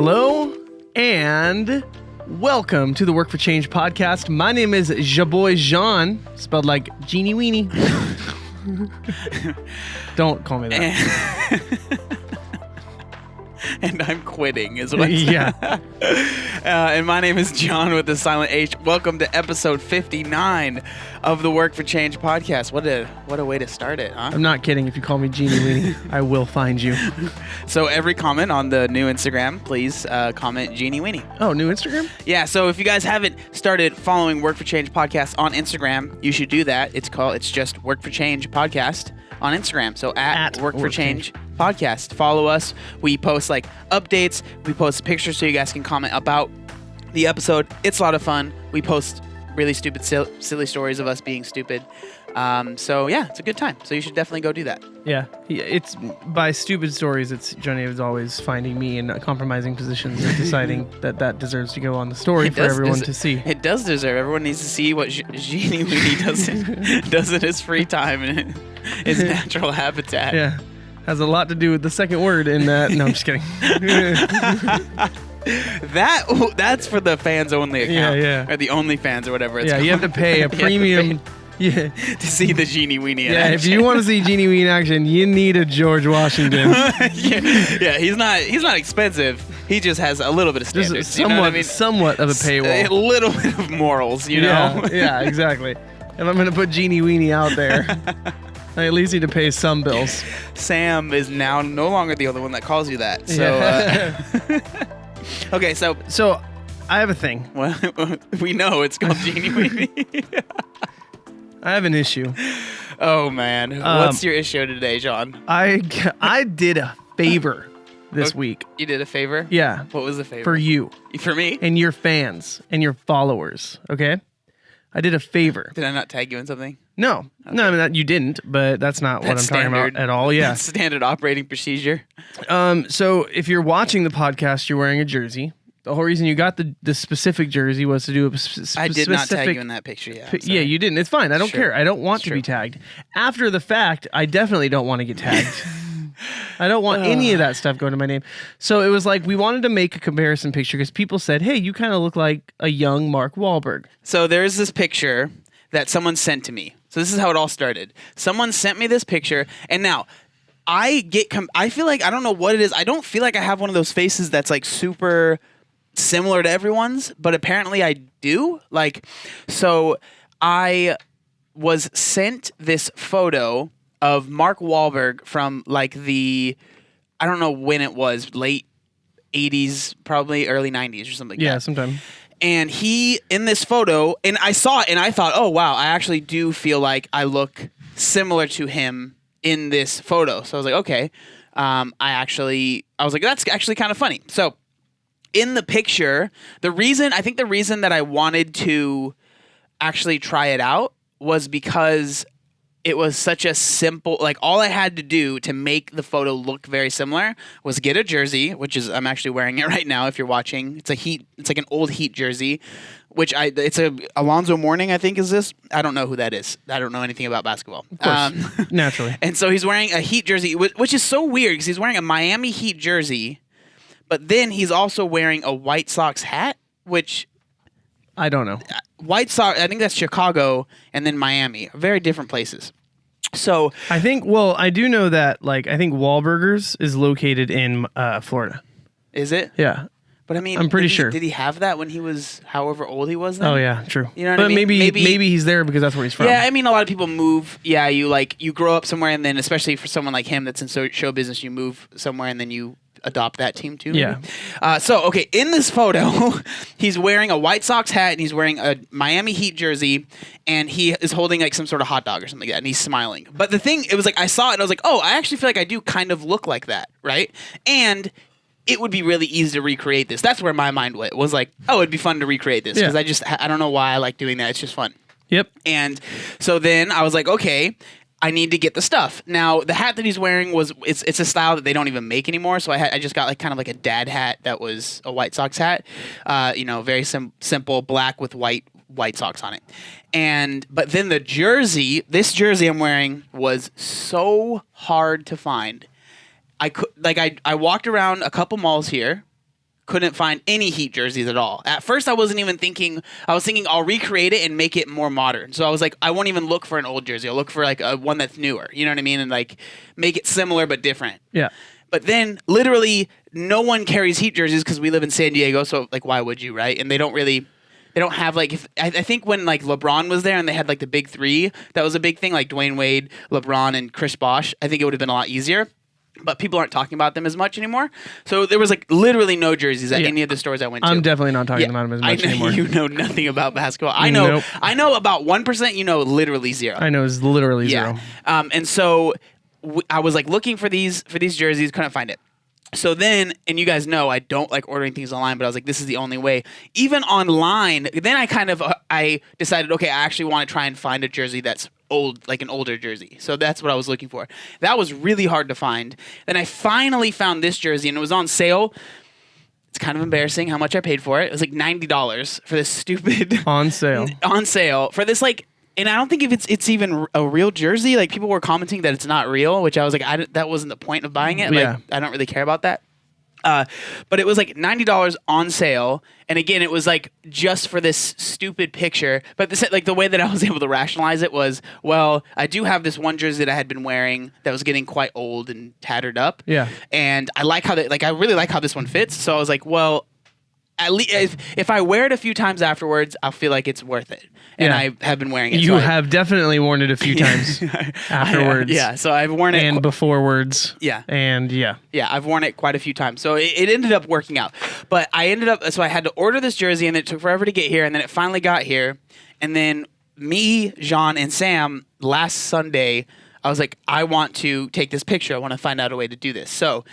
Hello and welcome to the Work for Change podcast. My name is Jaboy Jean, spelled like Jeannie Weenie. Don't call me that. And I'm quitting is what. Yeah. And my name is John with the silent H. Welcome to episode 59 of the Work for Change podcast. What a way to start it, huh? I'm not kidding. If you call me Jeannie Weenie, I will find you. So every comment on the new Instagram, please comment Jeannie Weenie. Oh, new Instagram? Yeah. So if you guys haven't started following Work for Change podcast on Instagram, you should do that. It's just Work for Change podcast on Instagram. So at Work for Change podcast. Follow us. We post like updates. We post pictures so you guys can comment about the episode. It's a lot of fun. We post really stupid, silly stories of us being stupid. So yeah, it's a good time. So you should definitely go do that. Yeah. It's by stupid stories. It's Johnny is always finding me in compromising positions and deciding that deserves to go on the story for everyone to see. It does deserve. Everyone needs to see what Jeannie Weenie does in his free time and his natural habitat. Yeah. Has a lot to do with the second word in that. No, I'm just kidding. That's for the fans only account. Yeah. Or the only fans or whatever it's called. You have to pay a premium. Yeah. To see the Jeannie Weenie in Yeah, action. if you want to see Jeannie Weenie in action, you need a George Washington. yeah, he's not expensive. He just has a little bit of standards. Somewhat of a paywall. A little bit of morals, you know? Yeah, exactly. If I'm going to put Jeannie Weenie out there, I at least need to pay some bills. Sam is now no longer the only one that calls you that. So, okay, so I have a thing. Well, we know it's called Jeannie Weenie. I have an issue. Oh man, what's your issue today, John? I did a favor this week. You did a favor? Yeah. What was the favor? For you. For me? And your fans and your followers. Okay. I did a favor. Did I not tag you in something? No. Okay. No, I mean you didn't. But that's not what I'm talking about at all. Yeah. That's standard operating procedure. So if you're watching the podcast, you're wearing a jersey. The whole reason you got the specific jersey was to do a specific... I did not tag you in that picture, yeah. Yeah, you didn't. It's fine. I don't care. I don't want to be tagged. After the fact, I definitely don't want to get tagged. I don't want any of that stuff going to my name. So it was like we wanted to make a comparison picture because people said, hey, you kind of look like a young Mark Wahlberg. So there's this picture that someone sent to me. So this is how it all started. Someone sent me this picture, and now... I feel like, I don't know what it is. I don't feel like I have one of those faces that's like super... similar to everyone's, but apparently I do. So I was sent this photo of Mark Wahlberg from I don't know when it was, late 80s, probably early 90s or something like that. Yeah, sometime. And he, in this photo, and I saw it and I thought, oh wow, I actually do feel like I look similar to him in this photo. So I was like, okay. I was like, that's actually kind of funny. So in the picture, the reason that I wanted to actually try it out was because it was such a simple, all I had to do to make the photo look very similar was get a jersey, which is, I'm actually wearing it right now if you're watching. It's like an old Heat jersey, it's a Alonzo Mourning, I think is this. I don't know who that is. I don't know anything about basketball. Of course, naturally. And so he's wearing a Heat jersey, which is so weird because he's wearing a Miami Heat jersey. But then he's also wearing a White Sox hat, which... I don't know. White Sox, I think that's Chicago and then Miami. Very different places. So... I do know that, I think Wahlburgers is located in Florida. Is it? Yeah. But I mean... I'm pretty sure. Did he have that when he was however old he was then? Oh, yeah, true. You know what I mean? Maybe he's there because that's where he's from. Yeah, I mean, a lot of people move. Yeah, you grow up somewhere and then, especially for someone like him that's in show business, you move somewhere and then you... adopt that team too. Yeah. Okay, in this photo, he's wearing a White Sox hat and he's wearing a Miami Heat jersey and he is holding some sort of hot dog or something like that and he's smiling. But the thing, it was I saw it and I was like, oh, I actually feel like I do kind of look like that, right? And it would be really easy to recreate this. That's where my mind went. Was oh, it'd be fun to recreate this because I don't know why I like doing that. It's just fun. Yep. And so then I was like, okay, I need to get the stuff. Now, the hat that he's wearing it's a style that they don't even make anymore. So I just got kind of a dad hat that was a White Sox hat. Very simple black with White Sox on it. But then this jersey I'm wearing was so hard to find. I walked around a couple malls here, couldn't find any Heat jerseys at all. At first, I wasn't even thinking. I was thinking I'll recreate it and make it more modern. So I was like, I won't even look for an old jersey. I'll look for like a one that's newer. You know what I mean? And like make it similar but different. Yeah. But then literally no one carries Heat jerseys because we live in San Diego. So like, why would you, right? And they don't have like, I think when like LeBron was there and they had like the big three, that was a big thing, like Dwayne Wade, LeBron, and Chris Bosh. I think it would have been a lot easier, but people aren't talking about them as much anymore. So there was like literally no jerseys at any of the stores I went to. I'm definitely not talking about them as much anymore. You know nothing about basketball. I know about 1%, you know literally zero. I know it's literally zero. And so I was like looking for these jerseys, couldn't find it. So then, and you guys know I don't like ordering things online, but I was like, this is the only way. Even online, then I decided, okay, I actually want to try and find a jersey that's old, like an older jersey. So that's what I was looking for. That was really hard to find. Then I finally found this jersey, and it was on sale. It's kind of embarrassing how much I paid for it. It was like $90 for this stupid... On sale. On sale. For this like... And I don't think if it's even a real jersey. Like people were commenting that it's not real, which I was like, that wasn't the point of buying it. Like I don't really care about that. But it was like $90 on sale, and again, it was like just for this stupid picture. But like the way that I was able to rationalize it was, well, I do have this one jersey that I had been wearing that was getting quite old and tattered up. Yeah, and I like how I really like how this one fits. So I was like, well, at least if I wear it a few times afterwards, I'll feel like it's worth it. And I have been wearing it. You have definitely worn it a few times afterwards. So I've worn it. And beforewards. Yeah. And Yeah, I've worn it quite a few times. So it ended up working out. But I had to order this jersey, and it took forever to get here, and then it finally got here. And then me, Jean, and Sam, last Sunday, I was like, I want to take this picture. I want to find out a way to do this. So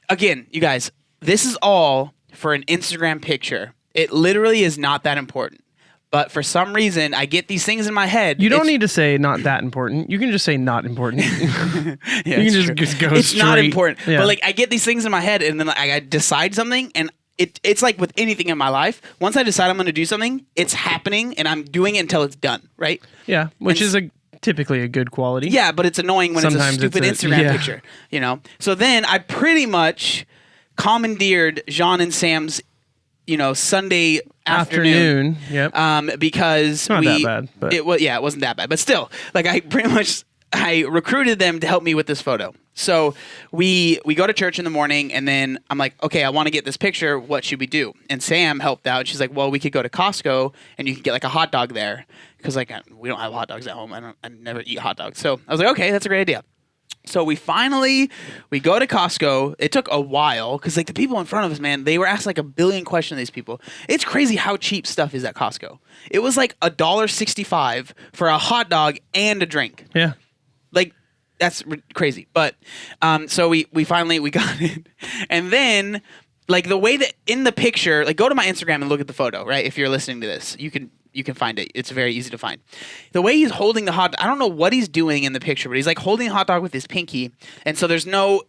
again, you guys, this is all for an Instagram picture. It literally is not that important. But for some reason, I get these things in my head. You don't need to say not that important. You can just say not important. You can just go it's straight. Not important. Yeah. But like I get these things in my head, and then I decide something, and it's like with anything in my life. Once I decide I'm going to do something, it's happening, and I'm doing it until it's done, right? Yeah, which is typically a good quality. Yeah, but it's annoying when sometimes it's a stupid Instagram picture, you know? So then I pretty much commandeered Jean and Sam's Sunday afternoon. Yep. Because it's not that bad, but it wasn't that bad, but still, like I recruited them to help me with this photo. So we go to church in the morning, and then I'm like, okay, I want to get this picture. What should we do? And Sam helped out. She's like, well, we could go to Costco, and you can get like a hot dog there, because like we don't have hot dogs at home. I never eat hot dogs. So I was like, okay, that's a great idea. So we go to Costco. It took a while because like the people in front of us, man, they were asked like a billion questions of these people. It's crazy how cheap stuff is at Costco. It was like $1.65 for a hot dog and a drink. Yeah. Like that's crazy. But so we finally got it. And then like the way that in the picture, like go to my Instagram and look at the photo, right? If you're listening to this, you can find it. It's very easy to find. The way he's holding the hot dog, I don't know what he's doing in the picture, but he's like holding a hot dog with his pinky. And so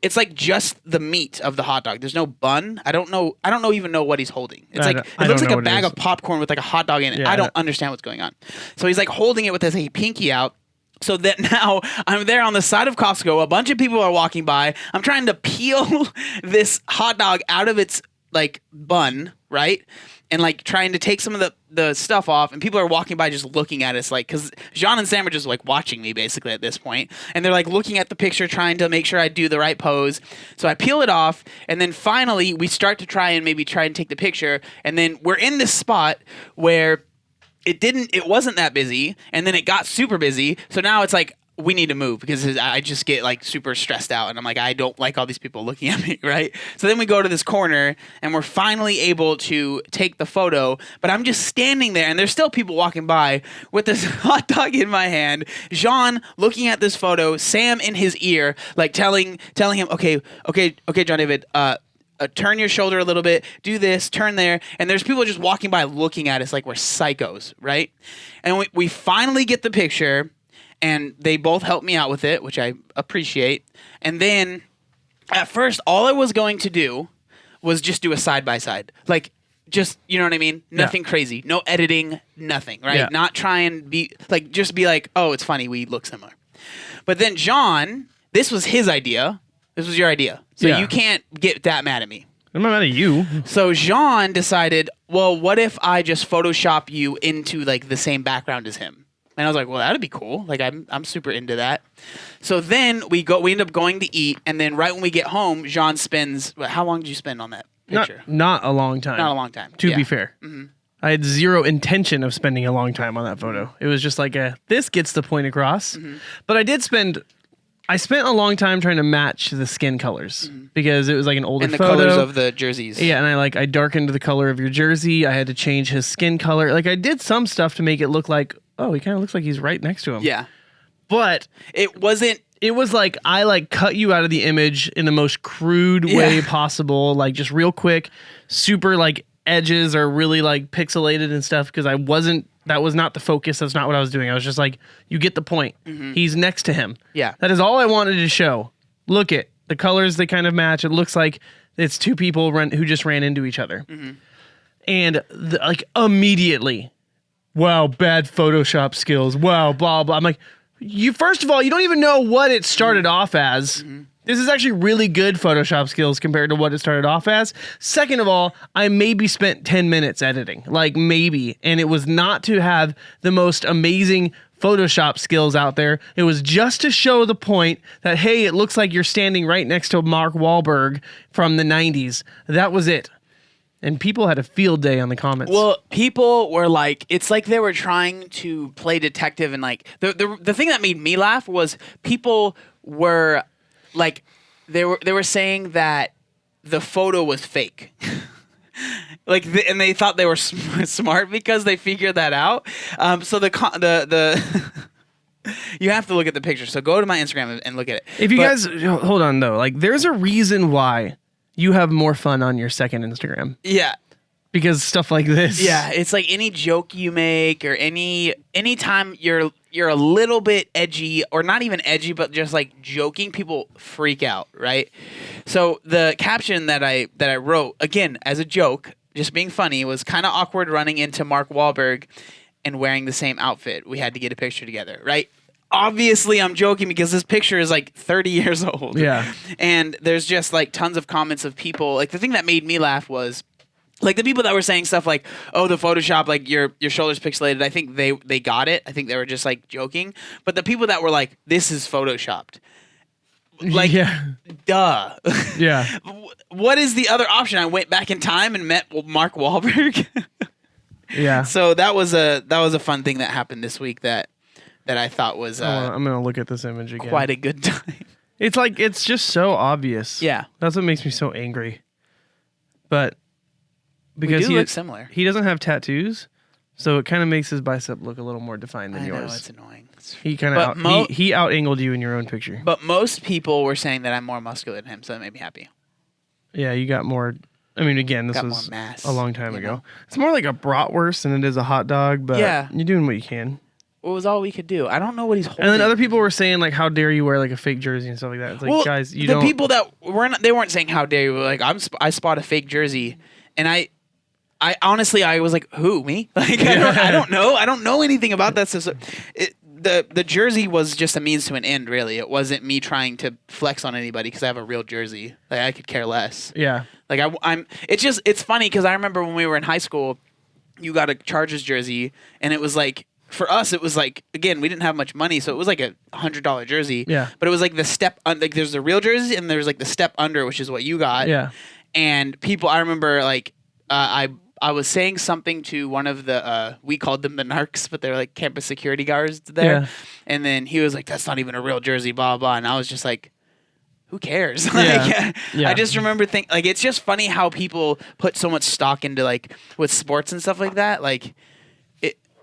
it's like just the meat of the hot dog. There's no bun. I don't even know what he's holding. It's like, it looks like a bag of popcorn with like a hot dog in it. Yeah, I don't understand what's going on. So he's like holding it with his pinky out. So that now I'm there on the side of Costco. A bunch of people are walking by. I'm trying to peel this hot dog out of its like bun, right? And like trying to take some of the stuff off, and people are walking by just looking at us, like, because Jean and Sam are just like watching me basically at this point, and they're like looking at the picture, trying to make sure I do the right pose. So I peel it off, and then finally we start to try and take the picture, and then we're in this spot where it wasn't that busy, and then it got super busy. So now it's like, we need to move, because I just get like super stressed out, and I'm like, I don't like all these people looking at me, right? So then we go to this corner, and we're finally able to take the photo, but I'm just standing there, and there's still people walking by with this hot dog in my hand, Jean looking at this photo, Sam in his ear, like telling him, okay, John David, turn your shoulder a little bit, do this, turn there, and there's people just walking by looking at us like we're psychos, right? And we finally get the picture, and they both helped me out with it, which I appreciate. And then at first, all I was going to do was just do a side-by-side. Like, just, you know what I mean? Nothing crazy. No editing, nothing, right? Yeah. Not try and just be like, oh, it's funny, we look similar. But then John, this was his idea. This was your idea. So you can't get that mad at me. I'm not mad at you. So Jean decided, well, what if I just Photoshop you into like the same background as him? And I was like, well, that'd be cool. Like I'm super into that. So then we end up going to eat, and then right when we get home, Jean spends. How long did you spend on that picture? Not a long time. Not a long time. To be fair. Mm-hmm. I had zero intention of spending a long time on that photo. It was just like this gets the point across. Mm-hmm. But I spent a long time trying to match the skin colors because it was like an older photo. And the colors of the jerseys. Yeah, and I darkened the color of your jersey. I had to change his skin color. Like I did some stuff to make it look like, oh, he kind of looks like he's right next to him. Yeah. But it wasn't. It was like I like cut you out of the image in the most crude way possible, like just real quick, super like edges are really like pixelated and stuff because that was not the focus. That's not what I was doing. I was just like, you get the point. Mm-hmm. He's next to him. Yeah. That is all I wanted to show. Look at the colors, they kind of match. It looks like it's two people who just ran into each other. Mm-hmm. And like immediately, wow, bad Photoshop skills. Wow, blah, blah. I'm like, first of all, you don't even know what it started off as. Mm-hmm. This is actually really good Photoshop skills compared to what it started off as. Second of all, I maybe spent 10 minutes editing, like maybe, and it was not to have the most amazing Photoshop skills out there. It was just to show the point that, hey, it looks like you're standing right next to Mark Wahlberg from the 90s. That was it. And people had a field day on the comments. Well, people were like, it's like they were trying to play detective, and like the thing that made me laugh was people were like, they were saying that the photo was fake. Like, and they thought they were smart because they figured that out. So the you have to look at the picture. So go to my Instagram and look at it. If you guys hold on though, like there's a reason why you have more fun on your second Instagram. Yeah. Because stuff like this. Yeah, it's like any joke you make or anytime you're a little bit edgy, or not even edgy, but just like joking, people freak out, right? So the caption that I wrote, again, as a joke, just being funny, was kind of awkward running into Mark Wahlberg and wearing the same outfit. We had to get a picture together, right? Obviously, I'm joking because this picture is like 30 years old. Yeah. And there's just like tons of comments of people. Like the thing that made me laugh was like the people that were saying stuff like, oh, the Photoshop, like your shoulder's pixelated. I think they got it. I think they were just like joking. But the people that were like, this is Photoshopped. Like, duh. Yeah. What is the other option? I went back in time and met Mark Wahlberg. Yeah. So that was a fun thing that happened this week that I thought was I'm gonna look at this image again. Quite a good time. It's like it's just so obvious. Yeah. That's what makes me so angry. But because he looks similar. He doesn't have tattoos, so it kind of makes his bicep look a little more defined than yours. I know, it's annoying. He kind of he out-angled you in your own picture. But most people were saying that I'm more muscular than him, so that made me happy. Yeah, you got more. I mean, again, this was a long time ago. Know? It's more like a bratwurst than it is a hot dog, but you're doing what you can. It was all we could do. I don't know what he's holding. And then other people were saying, like, how dare you wear, like, a fake jersey and stuff like that. It's like, guys, you don't... The people that they weren't saying how dare you. Like, I spot a fake jersey, and I honestly, I was like, who, me? Like, I don't know. I don't know anything about that stuff. So the jersey was just a means to an end, really. It wasn't me trying to flex on anybody because I have a real jersey. Like, I could care less. Yeah. Like, it's funny because I remember when we were in high school, you got a Chargers jersey, and it was like, for us, it was like, again, we didn't have much money, so it was like a $100 jersey. Yeah. But it was like the step, like there's the real jersey, and there's like the step under, which is what you got. Yeah. And people, I remember like, I was saying something to one of the, we called them the narcs, but they're like campus security guards there. Yeah. And then he was like, that's not even a real jersey, blah, blah. And I was just like, who cares? Like, I just remember thinking, like, it's just funny how people put so much stock into like with sports and stuff like that. Like,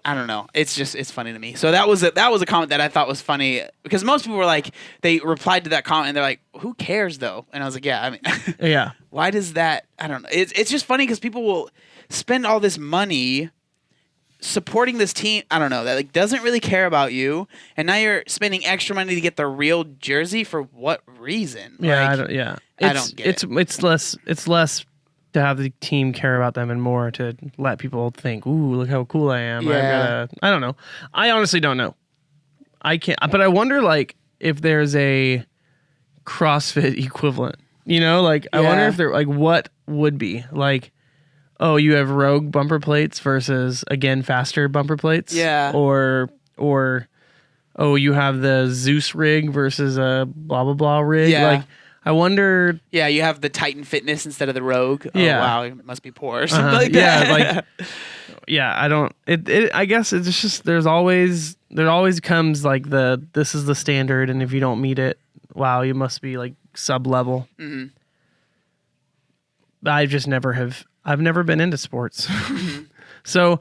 I don't know. It's funny to me. So that was a comment that I thought was funny because most people were like, they replied to that comment and they're like, who cares though? And I was like, yeah, I mean, yeah. Why does that? I don't know. It's just funny because people will spend all this money supporting this team. I don't know, that like doesn't really care about you, and now you're spending extra money to get the real jersey for what reason? Yeah, like, I don't get it. It's less to have the team care about them and more to let people think, ooh, look how cool I am. Yeah. I don't know. I honestly don't know. I can't, but I wonder like if there's a CrossFit equivalent, you know, like I wonder if they're like, what would be. Like, oh, you have Rogue bumper plates versus, again, faster bumper plates. Yeah. Or oh, you have the Zeus rig versus a blah, blah, blah rig. Yeah. Like, I wonder. Yeah, you have the Titan Fitness instead of the Rogue. Yeah. Oh, wow, it must be poor or something like that. Yeah, like, yeah, I don't. I guess it's just there always comes like this is the standard, and if you don't meet it, wow, you must be like sub level. Mm-hmm. I've never been into sports, so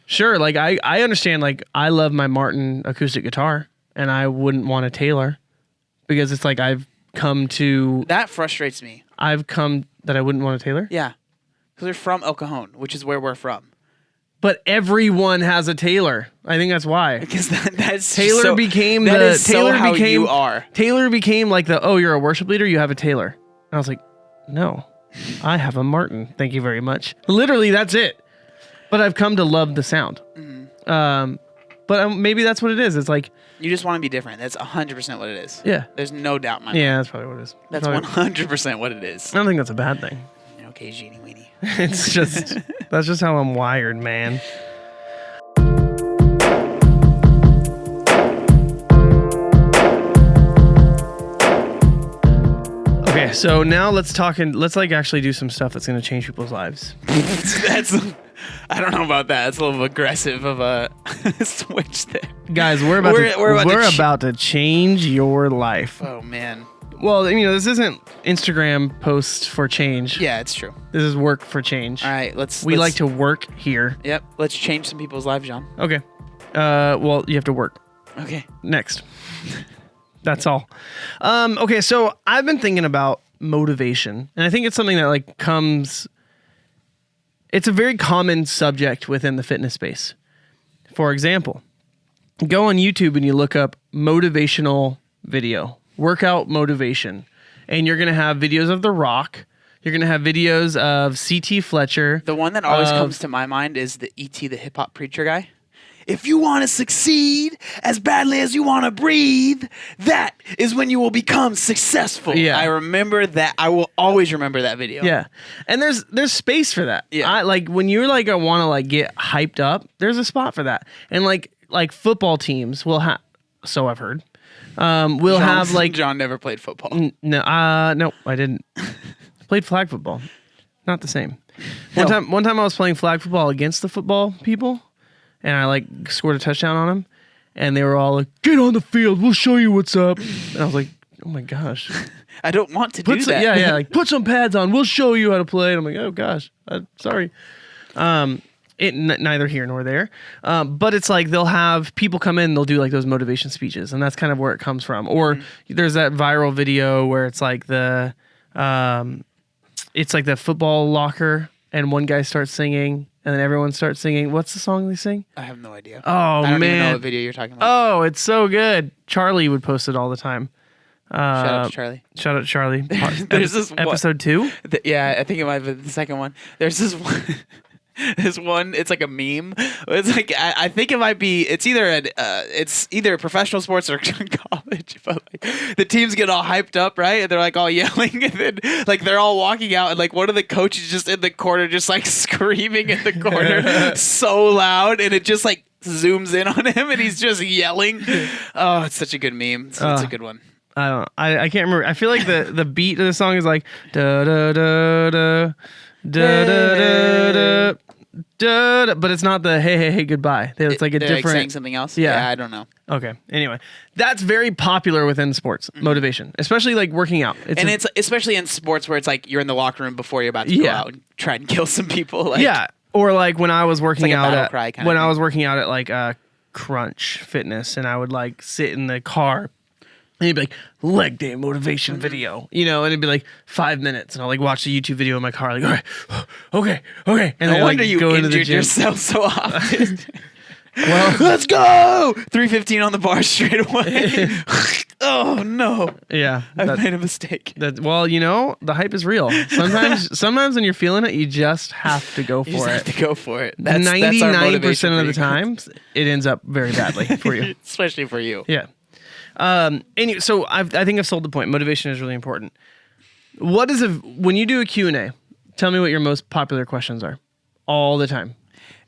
sure, like I understand. Like I love my Martin acoustic guitar, and I wouldn't want a Taylor because it's like That frustrates me. that I wouldn't want a Taylor. Yeah, because we're from El Cajon, which is where we're from. But everyone has a Taylor. I think that's why. Because that's Taylor so, became that the is Taylor so how became you are. Taylor became like you're a worship leader, you have a Taylor. And I was like, no, I have a Martin. Thank you very much. Literally, that's it. But I've come to love the sound. Mm-hmm. But maybe that's what it is. It's like you just want to be different. That's 100% what it is. Yeah. There's no doubt in my mind. Yeah, that's probably what it is. That's 100% what it is. I don't think that's a bad thing. Okay, Jeannie Weenie. It's just that's just how I'm wired, man. Okay, so now let's like actually do some stuff that's going to change people's lives. I don't know about that. It's a little aggressive of a switch there. Guys, we're about to change your life. Oh man. Well, this isn't Instagram posts for change. Yeah, it's true. This is work for change. All right, we like to work here. Yep, let's change some people's lives, John. Okay. Well, you have to work. Okay. Next. That's all. Okay, so I've been thinking about motivation, and I think it's something that it's a very common subject within the fitness space. For example, go on YouTube and you look up motivational video, workout motivation, and you're going to have videos of The Rock. You're going to have videos of C.T. Fletcher. The one that always comes to my mind is the E.T. the hip hop preacher guy. If you want to succeed as badly as you want to breathe, that is when you will become successful. Yeah. I remember that. I will always remember that video. Yeah. And there's space for that. Yeah. When you're I want to get hyped up, there's a spot for that. And like football teams will have, so I've heard, will have John never played football. No, I didn't. Played flag football. Not the same. One time I was playing flag football against the football people. And I scored a touchdown on them, and they were all like, "Get on the field, we'll show you what's up." And I was like, "Oh my gosh, I don't want to do that." Yeah, put some pads on, we'll show you how to play. And I'm like, "Oh gosh, sorry." Neither here nor there, but it's they'll have people come in, they'll do those motivation speeches, and that's kind of where it comes from. Or there's that viral video where it's the football locker, and one guy starts singing. And then everyone starts singing. What's the song they sing? I have no idea. Oh, I don't man. even know what video you're talking about. Oh, it's so good. Charlie would post it all the time. Shout out to Charlie. Shout out to Charlie. There's this episode 2? Yeah, I think it might be the second one. There's this one. This one, it's like a meme. It's I think it might be. It's either professional sports or college. But the teams get all hyped up, right? And they're all yelling, and then they're all walking out, and one of the coaches just in the corner, just screaming in the corner so loud, and it just zooms in on him, and he's just yelling. Oh, it's such a good meme. It's a good one. I don't know. I can't remember. I feel like the beat of the song is da da da da. Da, da, da, da, da, but it's not the hey goodbye. It's a different saying something else. Yeah, I don't know. Okay. Anyway, that's very popular within sports motivation, especially working out. It's especially in sports where it's you're in the locker room before you're about to go out and try and kill some people. Yeah, or when I was working out at I was working out at Crunch Fitness, and I would sit in the car. And he'd be leg day motivation video, and it'd be 5 minutes, and I'll watch the YouTube video in my car, all right, okay. And no then wonder you go into the injured gym. yourself so often. Well, let's go! 315 on the bar straight away. Oh no! Yeah, I've made a mistake. The hype is real. Sometimes when you're feeling it, you just have to go for it. Have to go for it. 99% of the times, it ends up very badly for you, especially for you. Yeah. Anyway, so I think I've sold the point. Motivation is really important. When you do a Q&A, Tell me what your most popular questions are all the time.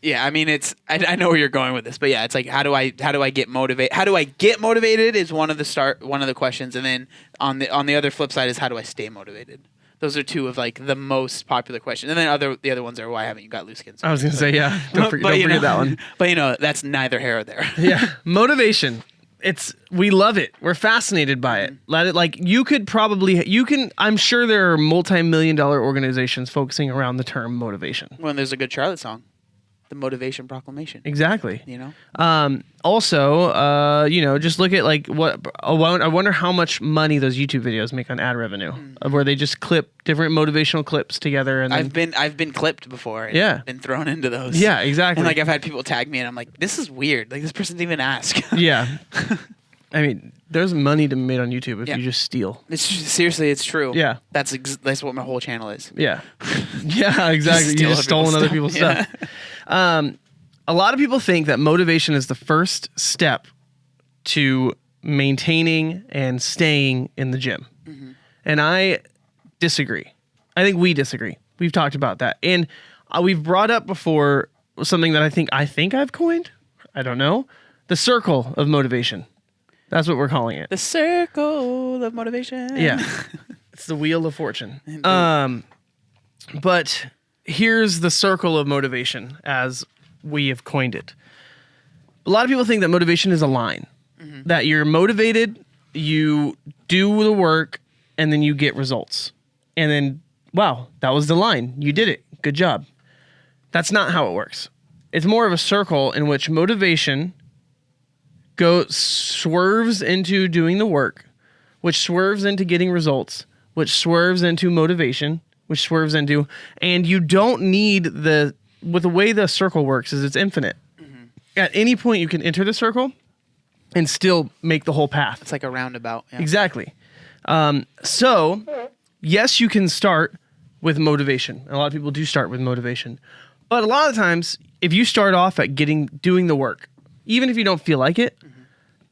Yeah, I mean, I know where you're going with this, but yeah, it's like how do I get motivated? How do I get motivated is one of the questions, and then on the other flip side is how do I stay motivated? Those are two of like the most popular questions, and then the other ones are why haven't you got loose skin? I was gonna say yeah, don't forget that one. But that's neither here or there. Yeah, motivation. We love it. We're fascinated by it. Let it I'm sure there are multi-million-dollar organizations focusing around the term motivation. Well, there's a good Charlotte song, The Motivation Proclamation. Exactly. Also, just look at like I wonder how much money those YouTube videos make on ad revenue, of where they just clip different motivational clips together. And then, I've been clipped before. And yeah. Been thrown into those. Yeah, exactly. And like I've had people tag me, and I'm like, this is weird. Like this person didn't even ask. Yeah. I mean, there's money to be made on YouTube if you just steal. Seriously, it's true. Yeah. That's what my whole channel is. Yeah. Yeah, exactly. You just stolen other people's stuff. A lot of people think that motivation is the first step to maintaining and staying in the gym. Mm-hmm. And I disagree. I think we disagree. We've talked about that. And we've brought up before something that I think I've coined. I don't know. The circle of motivation. That's what we're calling it. The circle of motivation. Yeah. It's the wheel of fortune. But here's the circle of motivation as we have coined it. A lot of people think that motivation is a line. Mm-hmm. That you're motivated, you do the work, and then you get results. And then, wow, that was the line. You did it. Good job. That's not how it works. It's more of a circle in which motivation swerves into doing the work, which swerves into getting results, which swerves into motivation, which swerves into, and you don't need with the way the circle works is it's infinite. Mm-hmm. At any point you can enter the circle and still make the whole path. It's like a roundabout. Yeah. Exactly. So yes, you can start with motivation. A lot of people do start with motivation, but a lot of times if you start off at doing the work, even if you don't feel like it,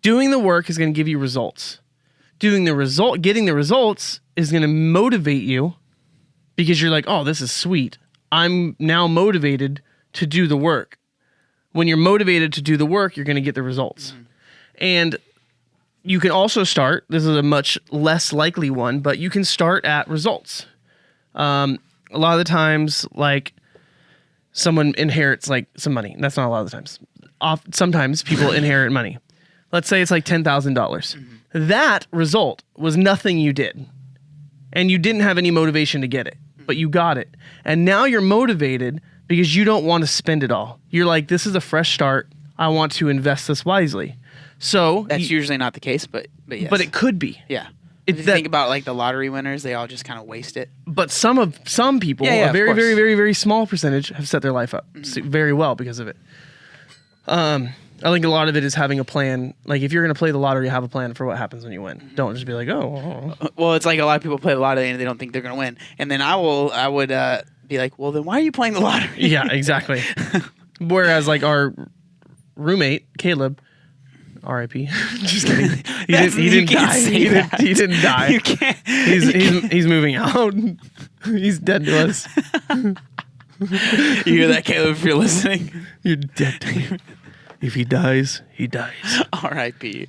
doing the work is going to give you results. Getting the results is going to motivate you because you're like, oh, this is sweet. I'm now motivated to do the work. When you're motivated to do the work, you're going to get the results. Mm-hmm. And you can also start, this is a much less likely one, but you can start at results. A lot of the times, like someone inherits like some money. That's not a lot of the times. Sometimes people inherit money. Let's say it's like $10,000. Mm-hmm. That result was nothing you did. And you didn't have any motivation to get it, but you got it. And now you're motivated because you don't want to spend it all. You're like, this is a fresh start. I want to invest this wisely. So that's usually not the case, but yes. But it could be. Yeah. If you think about like the lottery winners, they all just kind of waste it. But some people, a very, very, very, very small percentage, have set their life up very well because of it. I think a lot of it is having a plan. Like if you're going to play the lottery, have a plan for what happens when you win. Mm-hmm. Don't just be like, oh. Well, it's like a lot of people play the lottery and they don't think they're going to win. And then I would be like, well, then why are you playing the lottery? Yeah, exactly. Whereas like our roommate, Caleb, R.I.P. Just kidding. He didn't die. He didn't die. You can't. He's moving out. He's dead to us. You hear that, Caleb? If you're listening, you're dead to me. If he dies, he dies. R.I.P.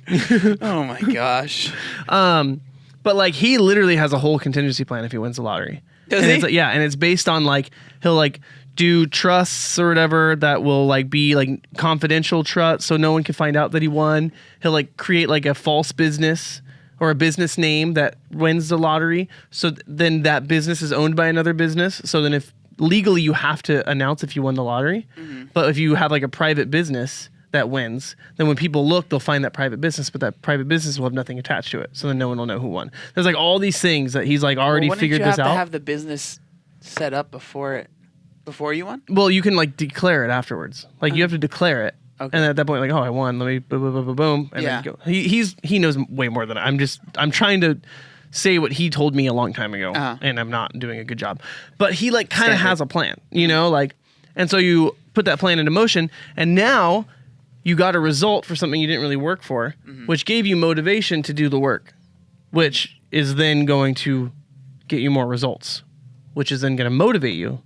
Oh my gosh. But like he literally has a whole contingency plan if he wins the lottery. Does he? And it's based on like he'll like do trusts or whatever that will like be like confidential trusts so no one can find out that he won. He'll like create like a false business or a business name that wins the lottery. So then that business is owned by another business. So then if legally you have to announce if you won the lottery, but if you have like a private business that wins, then when people look, they'll find that private business, but that private business will have nothing attached to it. So then no one will know who won. There's like all these things that he's like already figured this out. You have to have the business set up before you won? Well, you can like declare it afterwards. Like you have to declare it. Okay. And at that point, like, oh, I won. Let me boom. And then go. He knows way more than I'm trying to say what he told me a long time ago, and I'm not doing a good job. But he like kind of has a plan, you know, like, and so you put that plan into motion, and now you got a result for something you didn't really work for, which gave you motivation to do the work, which is then going to get you more results, which is then going to motivate you.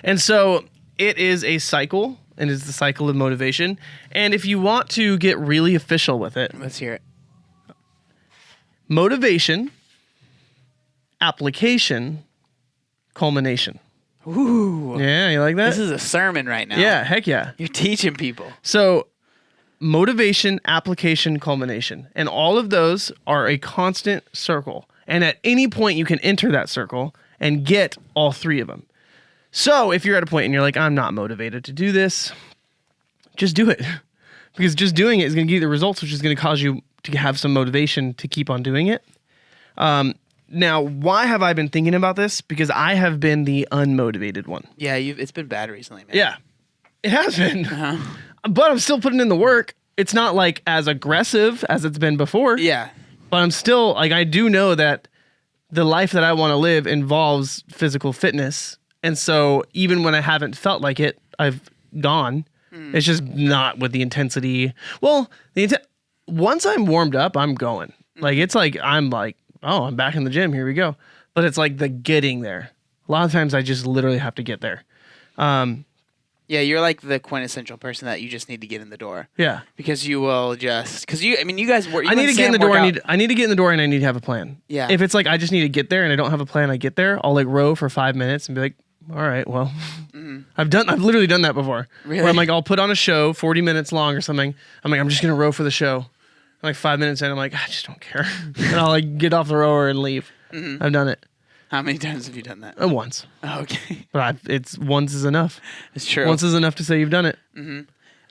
And so it is a cycle, and it's the cycle of motivation. And if you want to get really official with it, Let's hear it. motivation, application, culmination. Ooh. Yeah, you like that? This is a sermon right now. Yeah, heck yeah. You're teaching people. So motivation, application, culmination. And all of those are a constant circle. And at any point you can enter that circle and get all three of them. So if you're at a point and you're like, I'm not motivated to do this, just do it. Because just doing it is going to give you the results, which is going to cause you to have some motivation to keep on doing it. Now, why have I been thinking about this? Because I have been the unmotivated one. Yeah, it's been bad recently, man. Yeah, it has been. Uh-huh. But I'm still putting in the work. It's not like as aggressive as it's been before. Yeah. But I'm still like, I do know that the life that I want to live involves physical fitness. And so even when I haven't felt like it, I've gone. It's just not with the intensity. Well, once I'm warmed up, I'm going. Like, it's like, I'm like, oh, I'm back in the gym. Here we go. But it's like the getting there. A lot of times I just literally have to get there. Yeah, you're like the quintessential person that you just need to get in the door. Yeah. Because you will just, because you guys work. I need to get in the door. I need to get in the door, and I need to have a plan. Yeah. If it's like I just need to get there and I don't have a plan, I get there. I'll like row for 5 minutes and be like, all right, well, I've literally done that before. Really? Where I'm like, I'll put on a show 40 minutes long or something. I'm like, I'm just gonna row for the show. I'm like 5 minutes in, I'm like, I just don't care, and I'll like get off the rower and leave. I've done it. How many times have you done that? Once. Oh, okay. But it's once is enough. It's true. Once is enough to say you've done it.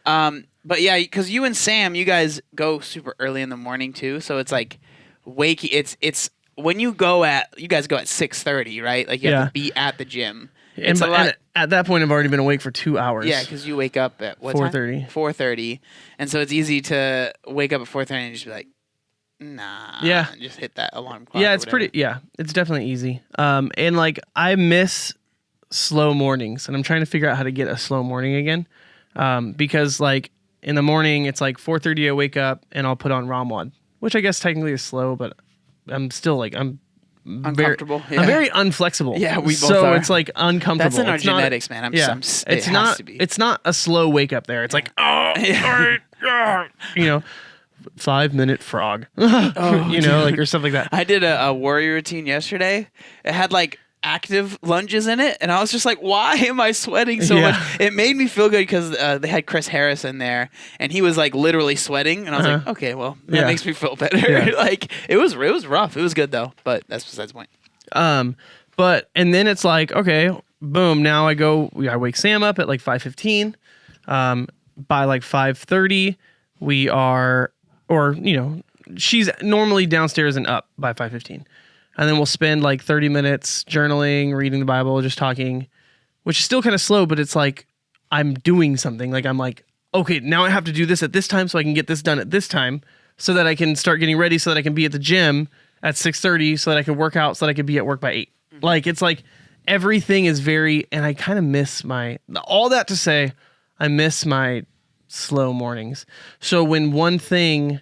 But yeah, because you and Sam, you guys go super early in the morning too. So it's like it's when you guys go at 6:30, right? Like you have to be at the gym. And at that point, I've already been awake for 2 hours. Yeah, because you wake up at what 4:30. 4:30, and so it's easy to wake up at 4:30 and just be like, nah. Yeah. And just hit that alarm clock. Yeah, it's pretty. Yeah, it's definitely easy. And like I miss slow mornings, and I'm trying to figure out how to get a slow morning again. Because like in the morning, it's like 4:30. I wake up and I'll put on Ramwad, which I guess technically is slow, but I'm still like I'm uncomfortable. I'm very unflexible. Yeah, we both so are. it's like uncomfortable. That's in our It's not- genetics, man. It's not. It's not a slow wake up there. It's like you know, 5-minute frog. You know, like or stuff like that. I did a warrior routine yesterday. It had like active lunges in it, and I was just like, why am I sweating so much? It made me feel good because they had Chris Harris in there, and he was like literally sweating, and I was like, okay, well, that makes me feel better. Like it was rough. It was good though, but that's besides the point. And then it's like, okay, boom, now I wake Sam up at like 5:15. By like 5:30, we are, or you know, she's normally downstairs and up by 5:15. And then we'll spend like 30 minutes journaling, reading the Bible, just talking, which is still kind of slow, but it's like I'm doing something. Like I'm like, okay, now I have to do this at this time so I can get this done at this time so that I can start getting ready so that I can be at the gym at 6:30 so that I can work out so that I can be at work by 8. Like it's like everything is very, and I kind of miss all that to say, I miss my slow mornings. So when one thing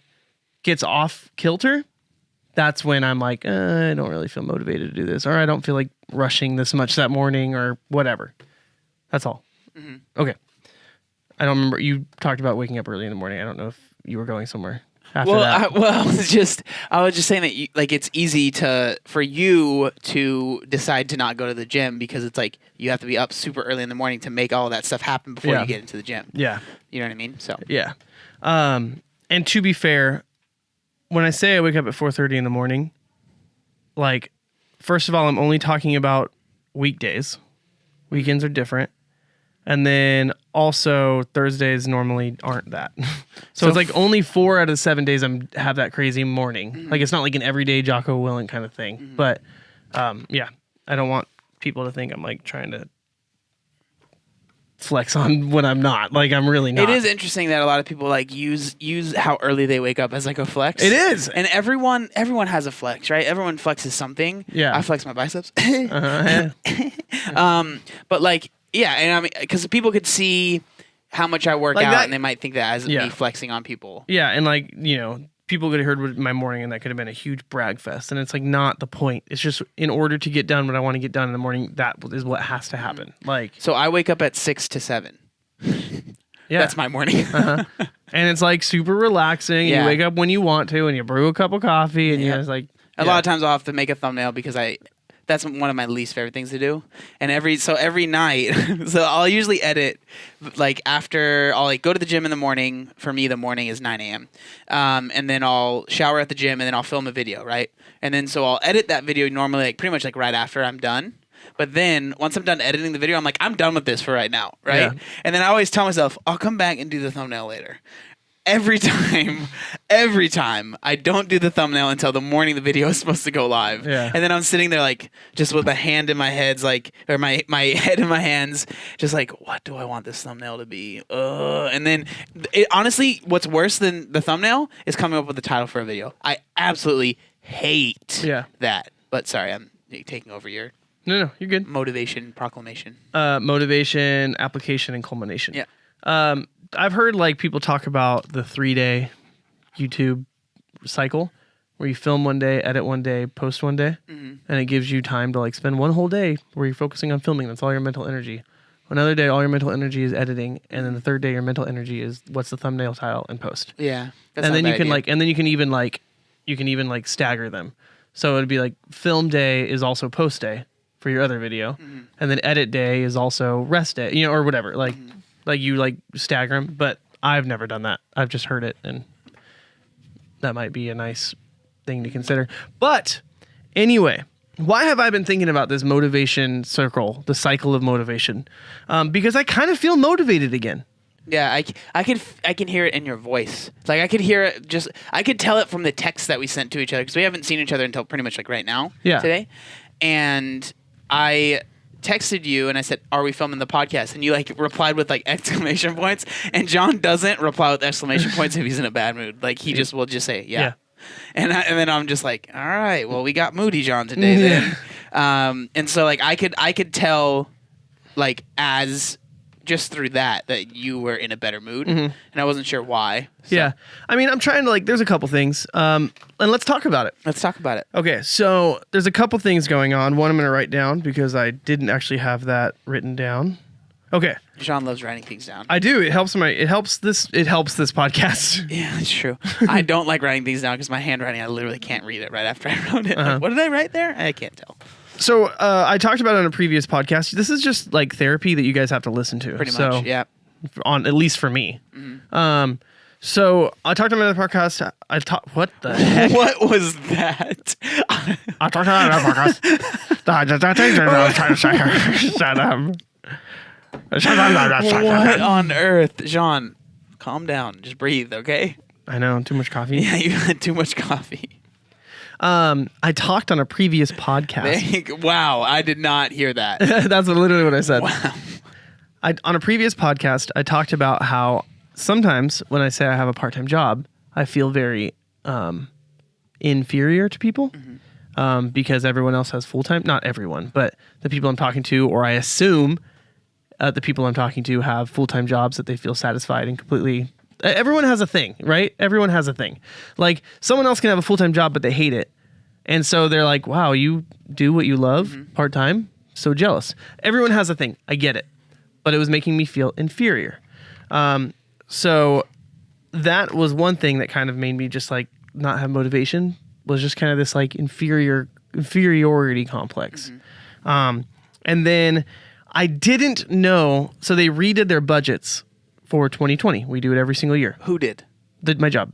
gets off kilter, that's when I'm like, I don't really feel motivated to do this, or I don't feel like rushing this much that morning, or whatever. That's all. Okay. I don't remember. You talked about waking up early in the morning. I don't know if you were going somewhere after that. I was just saying that like it's easy for you to decide to not go to the gym because it's like you have to be up super early in the morning to make all of that stuff happen before you get into the gym. Yeah. You know what I mean? So yeah. And to be fair, when I say I wake up at 4:30 in the morning, like, first of all, I'm only talking about weekdays. Weekends are different. And then also Thursdays normally aren't that. So it's like only 4 out of 7 days have that crazy morning. Like it's not like an everyday Jocko Willink kind of thing. But yeah, I don't want people to think I'm like trying to flex on when I'm not. Like I'm really not. It is interesting that a lot of people like use how early they wake up as like a flex. It is. And everyone has a flex, right? Everyone flexes something. Yeah. I flex my biceps. Yeah. But like, yeah, and I mean, because people could see how much I work Like out, that- and they might think that as me flexing on people. Yeah, and like, you know, people could have heard my morning and that could have been a huge brag fest. And it's like not the point. It's just in order to get done what I want to get done in the morning, that is what has to happen. Like, so I wake up at 6 to 7. Yeah. That's my morning. And it's like super relaxing. Yeah. You wake up when you want to and you brew a cup of coffee and you're just like... A lot of times I'll have to make a thumbnail because that's one of my least favorite things to do. And every night, so I'll usually edit like after I'll like go to the gym in the morning. For me, the morning is 9 a.m. And then I'll shower at the gym and then I'll film a video, right? And then so I'll edit that video normally like pretty much like right after I'm done. But then once I'm done editing the video, I'm like, I'm done with this for right now, right? Yeah. And then I always tell myself, I'll come back and do the thumbnail later. Every time, I don't do the thumbnail until the morning the video is supposed to go live. Yeah. And then I'm sitting there like just with a hand in my head, like, or my head in my hands, just like, what do I want this thumbnail to be? And then honestly, what's worse than the thumbnail is coming up with the title for a video. I absolutely hate that. But sorry, I'm taking over your... No, you're good. Motivation proclamation. Motivation, application, and culmination. Yeah. I've heard like people talk about the 3-day YouTube cycle where you film one day, edit one day, post one day, and it gives you time to like spend one whole day where you're focusing on filming. That's all your mental energy. Another day, all your mental energy is editing, and then the third day, your mental energy is what's the thumbnail, title, and post. Yeah. And then you can even stagger them. So it'd be like film day is also post day for your other video, and then edit day is also rest day, or whatever. Like you like stagger them, but I've never done that. I've just heard it, and that might be a nice thing to consider. But anyway, why have I been thinking about this motivation circle, the cycle of motivation? Because I kind of feel motivated again. Yeah, I can hear it in your voice. Like I could hear it I could tell it from the text that we sent to each other because we haven't seen each other until pretty much like right now today. And I texted you and I said, "Are we filming the podcast?" And you like replied with like exclamation points. And John doesn't reply with exclamation points if he's in a bad mood. Like he will just say, "Yeah." And then I'm just like, "All right, well we got Moody John today then." And so like I could tell like as just through that you were in a better mood, and I wasn't sure why. So. Yeah, I mean, I'm trying to like. There's a couple things, and let's talk about it. Let's talk about it. Okay, so there's a couple things going on. One I'm going to write down because I didn't actually have that written down. Okay, Sean loves writing things down. I do. It helps this podcast. Yeah, that's true. I don't like writing things down because my handwriting, I literally can't read it right after I wrote it. Like, what did I write there? I can't tell. So I talked about it on a previous podcast. This is just like therapy that you guys have to listen to. Pretty much, yeah. At least for me. So I talked about another podcast. What the heck? What was that? I talked about another podcast. What on earth? Jean, calm down. Just breathe, okay? I know. Too much coffee. Yeah, you had too much coffee. I talked on a previous podcast. Wow, I did not hear that. That's literally what I said. Wow. On a previous podcast, I talked about how sometimes when I say I have a part-time job, I feel very inferior to people because everyone else has full-time. Not everyone, but the people I'm talking to, or I assume the people I'm talking to have full-time jobs that they feel satisfied and completely... Everyone has a thing, right? Everyone has a thing. Like someone else can have a full-time job, but they hate it. And so they're like, wow, you do what you love part-time? So jealous. Everyone has a thing. I get it. But it was making me feel inferior. So that was one thing that kind of made me just like not have motivation, was just kind of this like inferiority complex. And then I didn't know, so they redid their budgets for 2020. We do it every single year. Who did? My job.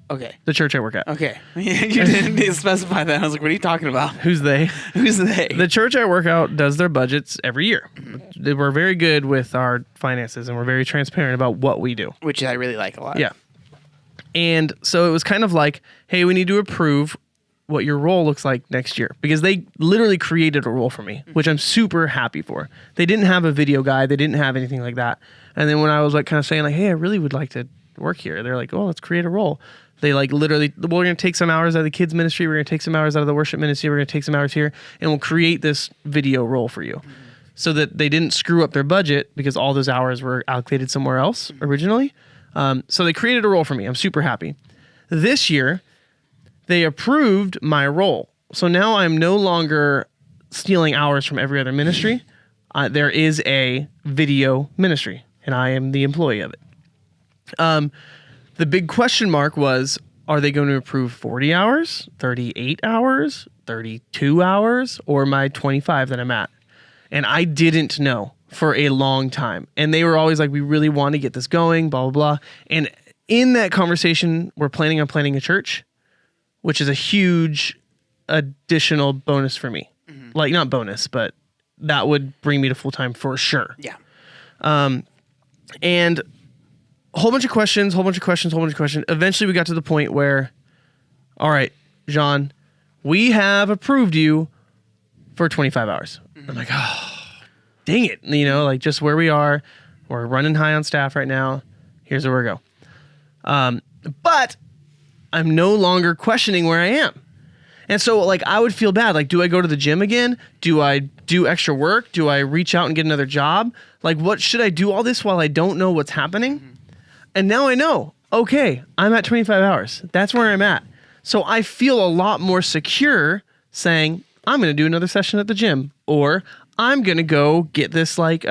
Okay. The church I work at. Okay. You didn't specify that. I was like, what are you talking about? Who's they? Who's they? The church I work out does their budgets every year. We're very good with our finances and we're very transparent about what we do. Which I really like a lot. Yeah. And so it was kind of like, hey, we need to approve what your role looks like next year. Because they literally created a role for me, which I'm super happy for. They didn't have a video guy. They didn't have anything like that. And then when I was like kind of saying like, hey, I really would like to work here. They're like, oh, let's create a role. They like literally, well, we're going to take some hours out of the kids ministry. We're going to take some hours out of the worship ministry. We're going to take some hours here and we'll create this video role for you. So that they didn't screw up their budget because all those hours were allocated somewhere else originally. So they created a role for me. I'm super happy. This year, they approved my role. So now I'm no longer stealing hours from every other ministry. There is a video ministry, and I am the employee of it. The big question mark was, are they going to approve 40 hours, 38 hours, 32 hours, or my 25 that I'm at? And I didn't know for a long time. And they were always like, we really want to get this going, blah, blah, blah. And in that conversation, we're planning on planning a church, which is a huge additional bonus for me. Mm-hmm. Like, not bonus, but that would bring me to full-time for sure. Yeah. And a whole bunch of questions. Eventually we got to the point where, all right, Jean, we have approved you for 25 hours. Mm-hmm. I'm like, oh, dang it. You know, like just where we are, we're running high on staff right now. Here's where we go. But I'm no longer questioning where I am. And so, like, I would feel bad. Like, do I go to the gym again? Do I do extra work? Do I reach out and get another job? Like, what should I do all this while I don't know what's happening? Mm-hmm. And now I know, okay, I'm at 25 hours. That's where I'm at. So I feel a lot more secure saying, I'm going to do another session at the gym, or I'm going to go get this, like,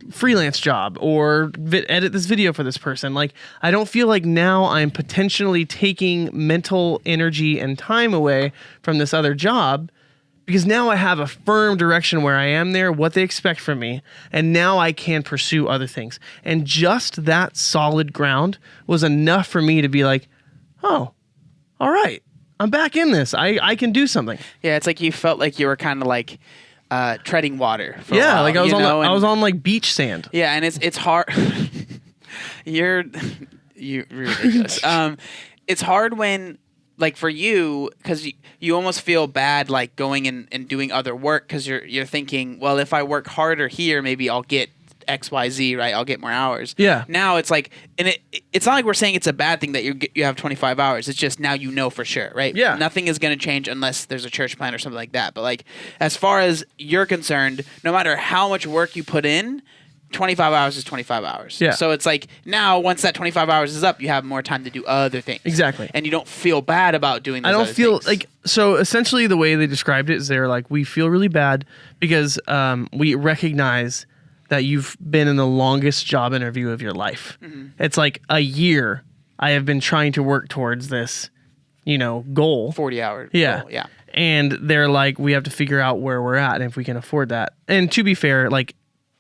freelance job, or edit this video for this person. Like, I don't feel like now I'm potentially taking mental energy and time away from this other job, because now I have a firm direction where I am there, what they expect from me, and now I can pursue other things. And just that solid ground was enough for me to be like, oh, all right, I'm back in this. I can do something. Yeah, it's like you felt like you were kind of like treading water for a yeah, while, like I was on like beach sand. Yeah, and it's hard. You're ridiculous. It's hard when, like, for you, because you almost feel bad, like, going and doing other work, because you're thinking, well, if I work harder here, maybe I'll get XYZ, right? I'll get more hours. Yeah. Now it's like, and it's not like we're saying it's a bad thing that you have 25 hours. It's just now you know for sure, right? Yeah. Nothing is going to change unless there's a church plan or something like that. But, like, as far as you're concerned, no matter how much work you put in, 25 hours is 25 hours. Yeah. So it's like, now once that 25 hours is up, you have more time to do other things. Exactly. And you don't feel bad about doing those I don't other feel things. like, so essentially the way they described it is they're like, we feel really bad because we recognize that you've been in the longest job interview of your life. Mm-hmm. It's like a year I have been trying to work towards this, goal. 40 hour yeah. goal. Yeah. And they're like, we have to figure out where we're at and if we can afford that. And to be fair, like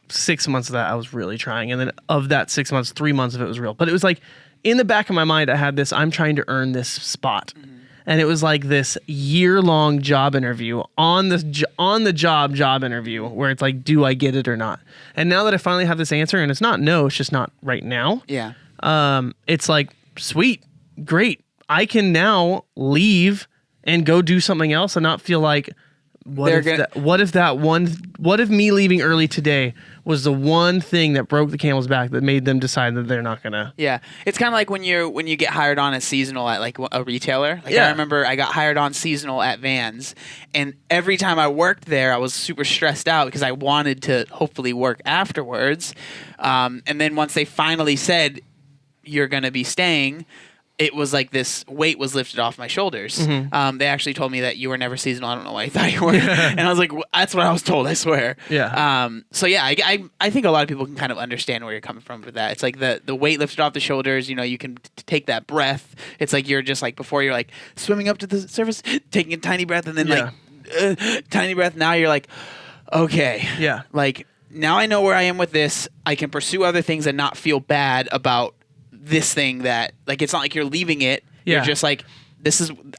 6 months of that I was really trying. And then of that 6 months, 3 months of it was real. But it was like in the back of my mind, I had this, I'm trying to earn this spot. Mm-hmm. And it was like this year-long job interview on the job interview where it's like, do I get it or not? And now that I finally have this answer, and it's not no, it's just not right now. Yeah. It's like, sweet, great. I can now leave and go do something else and not feel like, what if me leaving early today was the one thing that broke the camel's back that made them decide that they're not gonna. Yeah, it's kind of like when you get hired on as seasonal at like a retailer. Like, yeah. I remember I got hired on seasonal at Vans, and every time I worked there, I was super stressed out because I wanted to hopefully work afterwards. And then once they finally said you're gonna be staying, it was like this weight was lifted off my shoulders. Mm-hmm. They actually told me that you were never seasonal. I don't know why you thought you were. And I was like, that's what I was told, I swear. Yeah. So yeah, I think a lot of people can kind of understand where you're coming from for that. It's like the weight lifted off the shoulders. You can take that breath. It's like you're just like, before you're like swimming up to the surface, taking a tiny breath, and then tiny breath. Now you're like, okay. Yeah. Like, now I know where I am with this. I can pursue other things and not feel bad about this thing that, like, it's not like you're leaving it. Yeah. You're just like,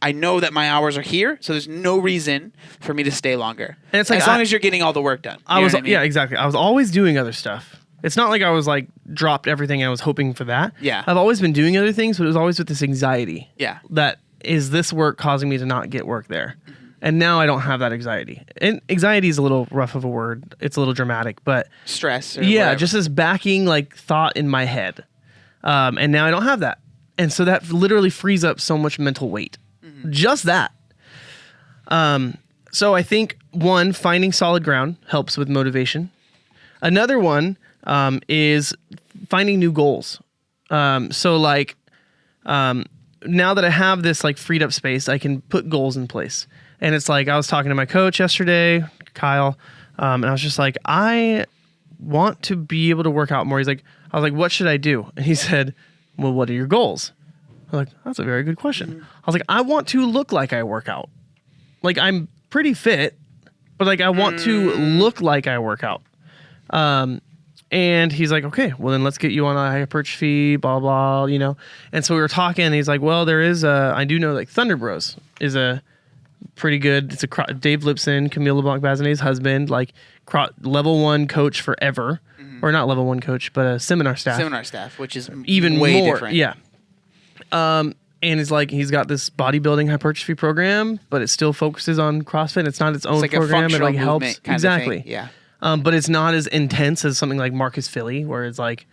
I know that my hours are here, so there's no reason for me to stay longer. And it's like, as long as you're getting all the work done. Yeah, exactly. I was always doing other stuff. It's not like I was like dropped everything and I was hoping for that. Yeah. I've always been doing other things, but it was always with this anxiety. Yeah. That is this work causing me to not get work there? Mm-hmm. And now I don't have that anxiety. And anxiety is a little rough of a word. It's a little dramatic, but stress. Or yeah, whatever. Just this backing like thought in my head. And now I don't have that. And so that literally frees up so much mental weight. Mm-hmm. Just that. So I think, one, finding solid ground helps with motivation. Another one is finding new goals. So like now that I have this like freed up space, I can put goals in place. And it's like, I was talking to my coach yesterday, Kyle, and I was just like, I want to be able to work out more. I was like, what should I do? And he said, well, what are your goals? I'm like, that's a very good question. I was like, I want to look like I work out. Like, I'm pretty fit, but like, I want to look like I work out. And he's like, okay, well then let's get you on a hypertrophy, blah, blah, you know? And so we were talking, and he's like, well, I do know like Thunder Bros is a pretty good, it's a Dave Lipson, Camille LeBlanc-Bazanet's husband, like level 1 coach forever, or not level 1 coach, but a seminar staff. Which is even way more different. Yeah. And it's like, he's got this bodybuilding hypertrophy program, but it still focuses on CrossFit. It's not its own program. It like helps. Exactly. Yeah. But it's not as intense as something like Marcus Philly, where it's like,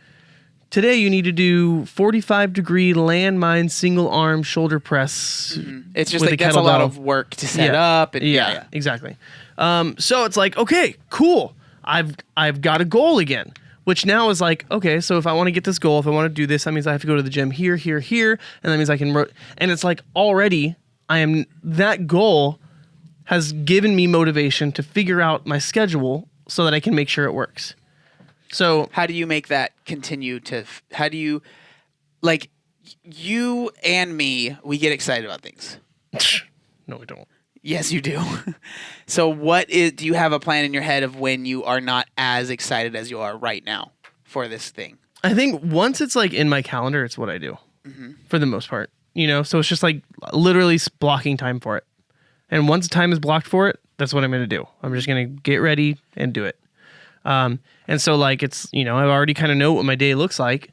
today you need to do 45-degree landmine single arm shoulder press. It's just like that's a lot of work to set up. And yeah, exactly. So it's like, okay, cool. I've got a goal again, which now is like, okay, so if I want to get this goal, if I want to do this, that means I have to go to the gym here, here, here, and that means I can. And it's like already that goal has given me motivation to figure out my schedule so that I can make sure it works. So how do you make that continue to? How do you, like, you and me? We get excited about things. No, we don't. Yes, you do. So do you have a plan in your head of when you are not as excited as you are right now for this thing? I think once it's like in my calendar, it's what I do for the most part. You know, so it's just like literally blocking time for it. And once time is blocked for it, that's what I'm going to do. I'm just going to get ready and do it. And so like, it's, you know, I already kind of know what my day looks like.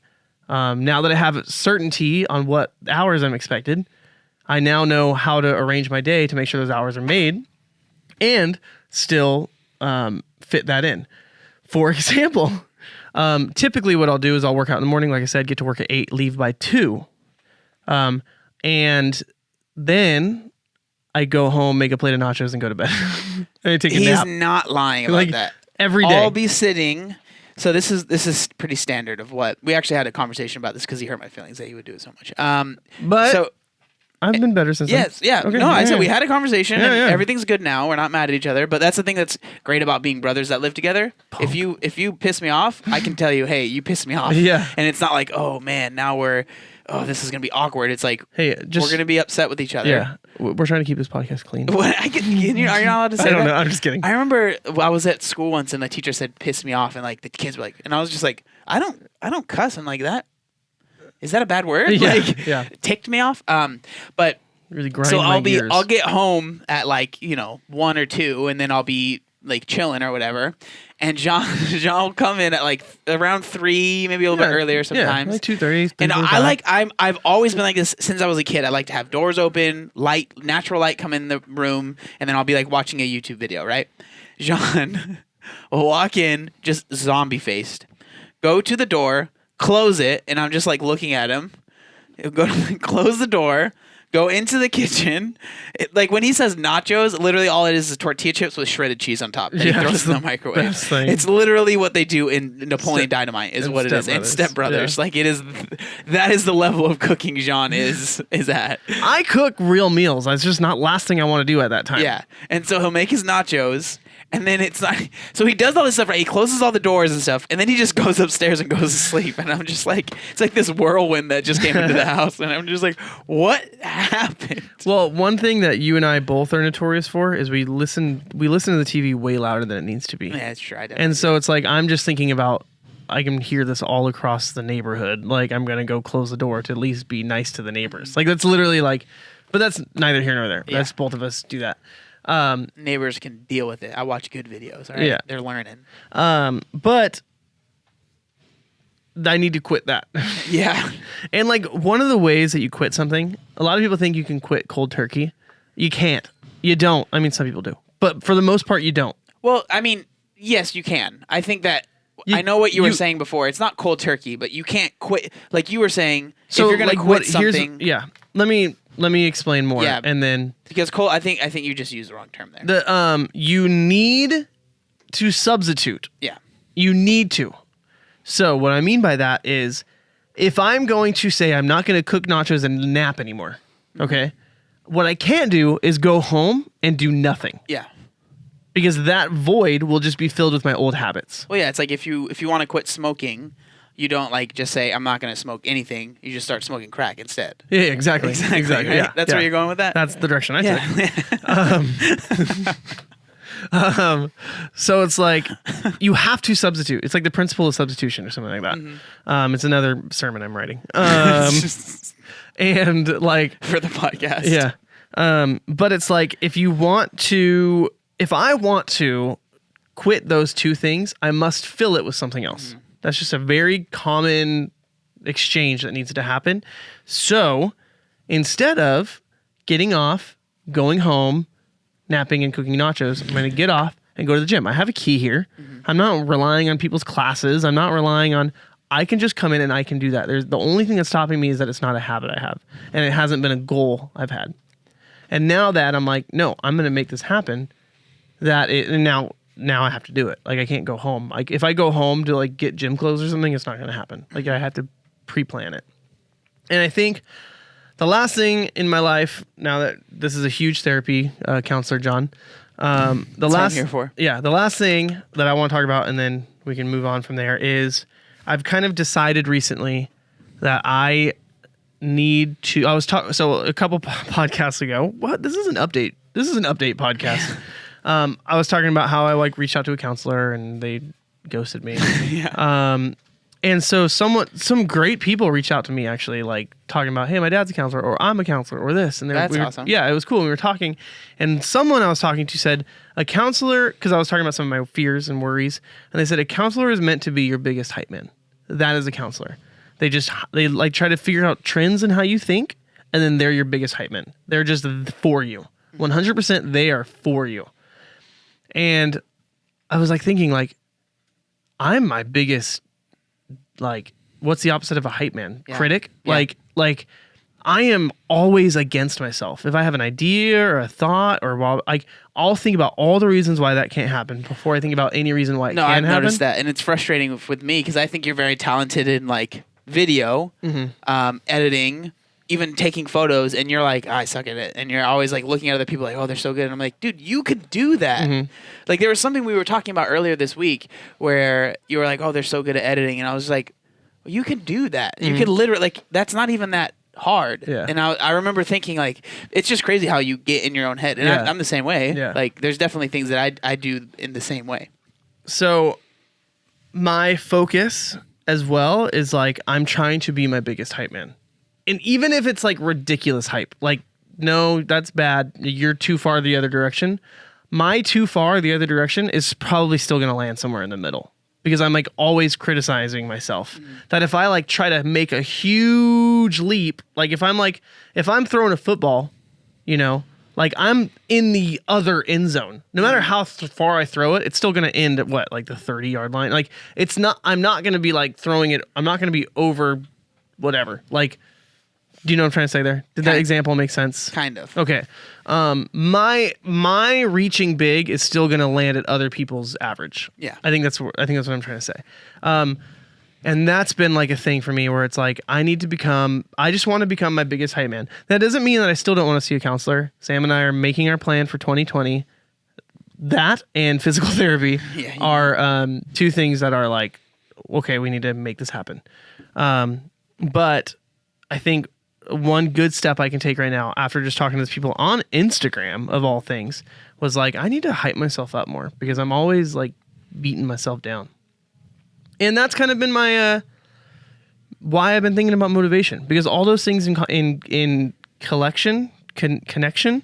Now that I have certainty on what hours I'm expected, I now know how to arrange my day to make sure those hours are made and still fit that in. For example, typically what I'll do is I'll work out in the morning, like I said, get to work at 8, leave by 2. And then I go home, make a plate of nachos, and go to bed. And I take a nap. He's not lying about that. Every day. I'll be sitting. So this is pretty standard of what we actually had a conversation about this because he hurt my feelings that he would do it so much. But so I've been better since then. Yes, yeah. Okay, no, I said we had a conversation and yeah. everything's good now. We're not mad at each other. But that's the thing that's great about being brothers that live together. Punk. If you piss me off, I can tell you, hey, you pissed me off. Yeah. And it's not like, oh man, now this is gonna be awkward. It's like, hey, we're gonna be upset with each other. Yeah, we're trying to keep this podcast clean. What? Are you not allowed to say that? I don't know. I'm just kidding. I remember I was at school once and the teacher said "piss me off" and like the kids were like, and I was just like, I don't cuss. I'm like, that is that a bad word? Yeah, like, yeah. Ticked me off. But really grind so my gears. I'll get home at like 1 or 2, and then I'll be like chilling or whatever. And Jean will come in at like around 3, maybe a little bit earlier sometimes. Yeah, like 2:30. And I've always been like this since I was a kid. I like to have doors open, natural light come in the room, and then I'll be like watching a YouTube video, right? Jean will walk in just zombie faced, go to the door, close it, and I'm just like looking at him. He'll go close the door. Go into the kitchen. Like when he says nachos, literally all it is tortilla chips with shredded cheese on top. And he throws it in the microwave. It's literally what they do in Napoleon Dynamite is what it is. And Step Brothers. Yeah. Like that is the level of cooking Jean is at. I cook real meals. It's just not last thing I want to do at that time. Yeah. And so he'll make his nachos. And then it's not. So he does all this stuff, right? He closes all the doors and stuff, and then he just goes upstairs and goes to sleep. And I'm just like, it's like this whirlwind that just came into the house, and I'm just like, what happened? Well, one thing that you and I both are notorious for is we listen to the TV way louder than it needs to be. Yeah, that's true. And so it's like I'm just thinking about I can hear this all across the neighborhood. Like I'm gonna go close the door to at least be nice to the neighbors. Like that's literally like, but that's neither here nor there. Yeah. That's both of us do that. Neighbors can deal with it. I watch good videos. All right? Yeah. They're learning. But I need to quit that. Yeah. And like one of the ways that you quit something, a lot of people think you can quit cold turkey. You can't. You don't. I mean, some people do. But for the most part, you don't. Well, I mean, yes, you can. I think that I know what you were saying before. It's not cold turkey, but you can't quit. Like you were saying, so if you're going to quit something. Yeah. Let me explain more. Yeah, and then because cold, I think you just used the wrong term there. You need to substitute. Yeah. You need to. So what I mean by that is if I'm going to say I'm not going to cook nachos and nap anymore, okay, what I can't do is go home and do nothing. Yeah. Because that void will just be filled with my old habits. Well, yeah, it's like if you want to quit smoking, you don't like just say I'm not going to smoke anything. You just start smoking crack instead. Yeah, exactly. Right? Yeah, That's where you're going with that? That's the direction I took. So it's like you have to substitute. It's like the principle of substitution or something like that. Mm-hmm. It's another sermon I'm writing. And like for the podcast. Yeah. But it's like if I want to quit those two things, I must fill it with something else. Mm-hmm. That's just a very common exchange that needs to happen. So instead of getting off, going home, napping and cooking nachos, I'm going to get off and go to the gym. I have a key here. Mm-hmm. I'm not relying on people's classes. I'm not relying on, I can just come in and I can do that. The only thing that's stopping me is that it's not a habit I have. And it hasn't been a goal I've had. And now that I'm like, no, I'm going to make this happen, and now I have to do it. Like I can't go home. Like if I go home to like get gym clothes or something, it's not going to happen. Like I have to pre-plan it. And I think the last thing in my life, now that this is a huge therapy counselor, John, the last I'm here for. Yeah, the last thing that I want to talk about, and then we can move on from there, is I've kind of decided recently that I need to. I was talking so a couple podcasts ago. What? This is an update. This is an update podcast. I was talking about how I like reached out to a counselor and they ghosted me. Yeah. And so some great people reached out to me actually, like talking about, hey, my dad's a counselor, or I'm a counselor, or this. And that's awesome. Yeah, it was cool. We were talking, and someone I was talking to said a counselor, because I was talking about some of my fears and worries, and they said a counselor is meant to be your biggest hype man. That is a counselor. They like try to figure out trends in how you think, and then they're your biggest hype man. They're just for you. 100% they are for you. And I was like thinking, like, I'm my biggest, like, what's the opposite of a hype man? Yeah. Critic? Yeah. Like I am always against myself. If I have an idea or a thought I'll think about all the reasons why that can't happen before I think about any reason why it can happen. No, I've noticed that. And it's frustrating with me because I think you're very talented in like video, editing, even taking photos, and you're like, I suck at it. And you're always like looking at other people like, oh, they're so good. And I'm like, dude, you could do that. Mm-hmm. Like there was something we were talking about earlier this week where you were like, oh, they're so good at editing. And I was like, well, you could do that. Mm-hmm. You could literally, like, that's not even that hard. Yeah. And I remember thinking like, it's just crazy how you get in your own head. And I'm the same way. Yeah. Like there's definitely things that I do in the same way. So my focus as well is like, I'm trying to be my biggest hype man. And even if it's like ridiculous hype, like, no, that's bad. You're too far the other direction. My too far the other direction is probably still going to land somewhere in the middle because I'm like always criticizing myself that if I like try to make a huge leap, like if I'm throwing a football, you know, like I'm in the other end zone, no matter how far I throw it, it's still going to end at what? Like the 30-yard line. Like I'm not going to be like throwing it. I'm not going to be over whatever. Like, do you know what I'm trying to say there? Did that example make sense? Kind of. Okay. My reaching big is still going to land at other people's average. Yeah. I think that's what I'm trying to say. And that's been like a thing for me where it's like, I just want to become my biggest hype man. That doesn't mean that I still don't want to see a counselor. Sam and I are making our plan for 2020. That and physical therapy are two things that are like, okay, we need to make this happen. But I think one good step I can take right now after just talking to these people on Instagram of all things was like, I need to hype myself up more because I'm always like beating myself down. And that's kind of been my, why I've been thinking about motivation, because all those things in connection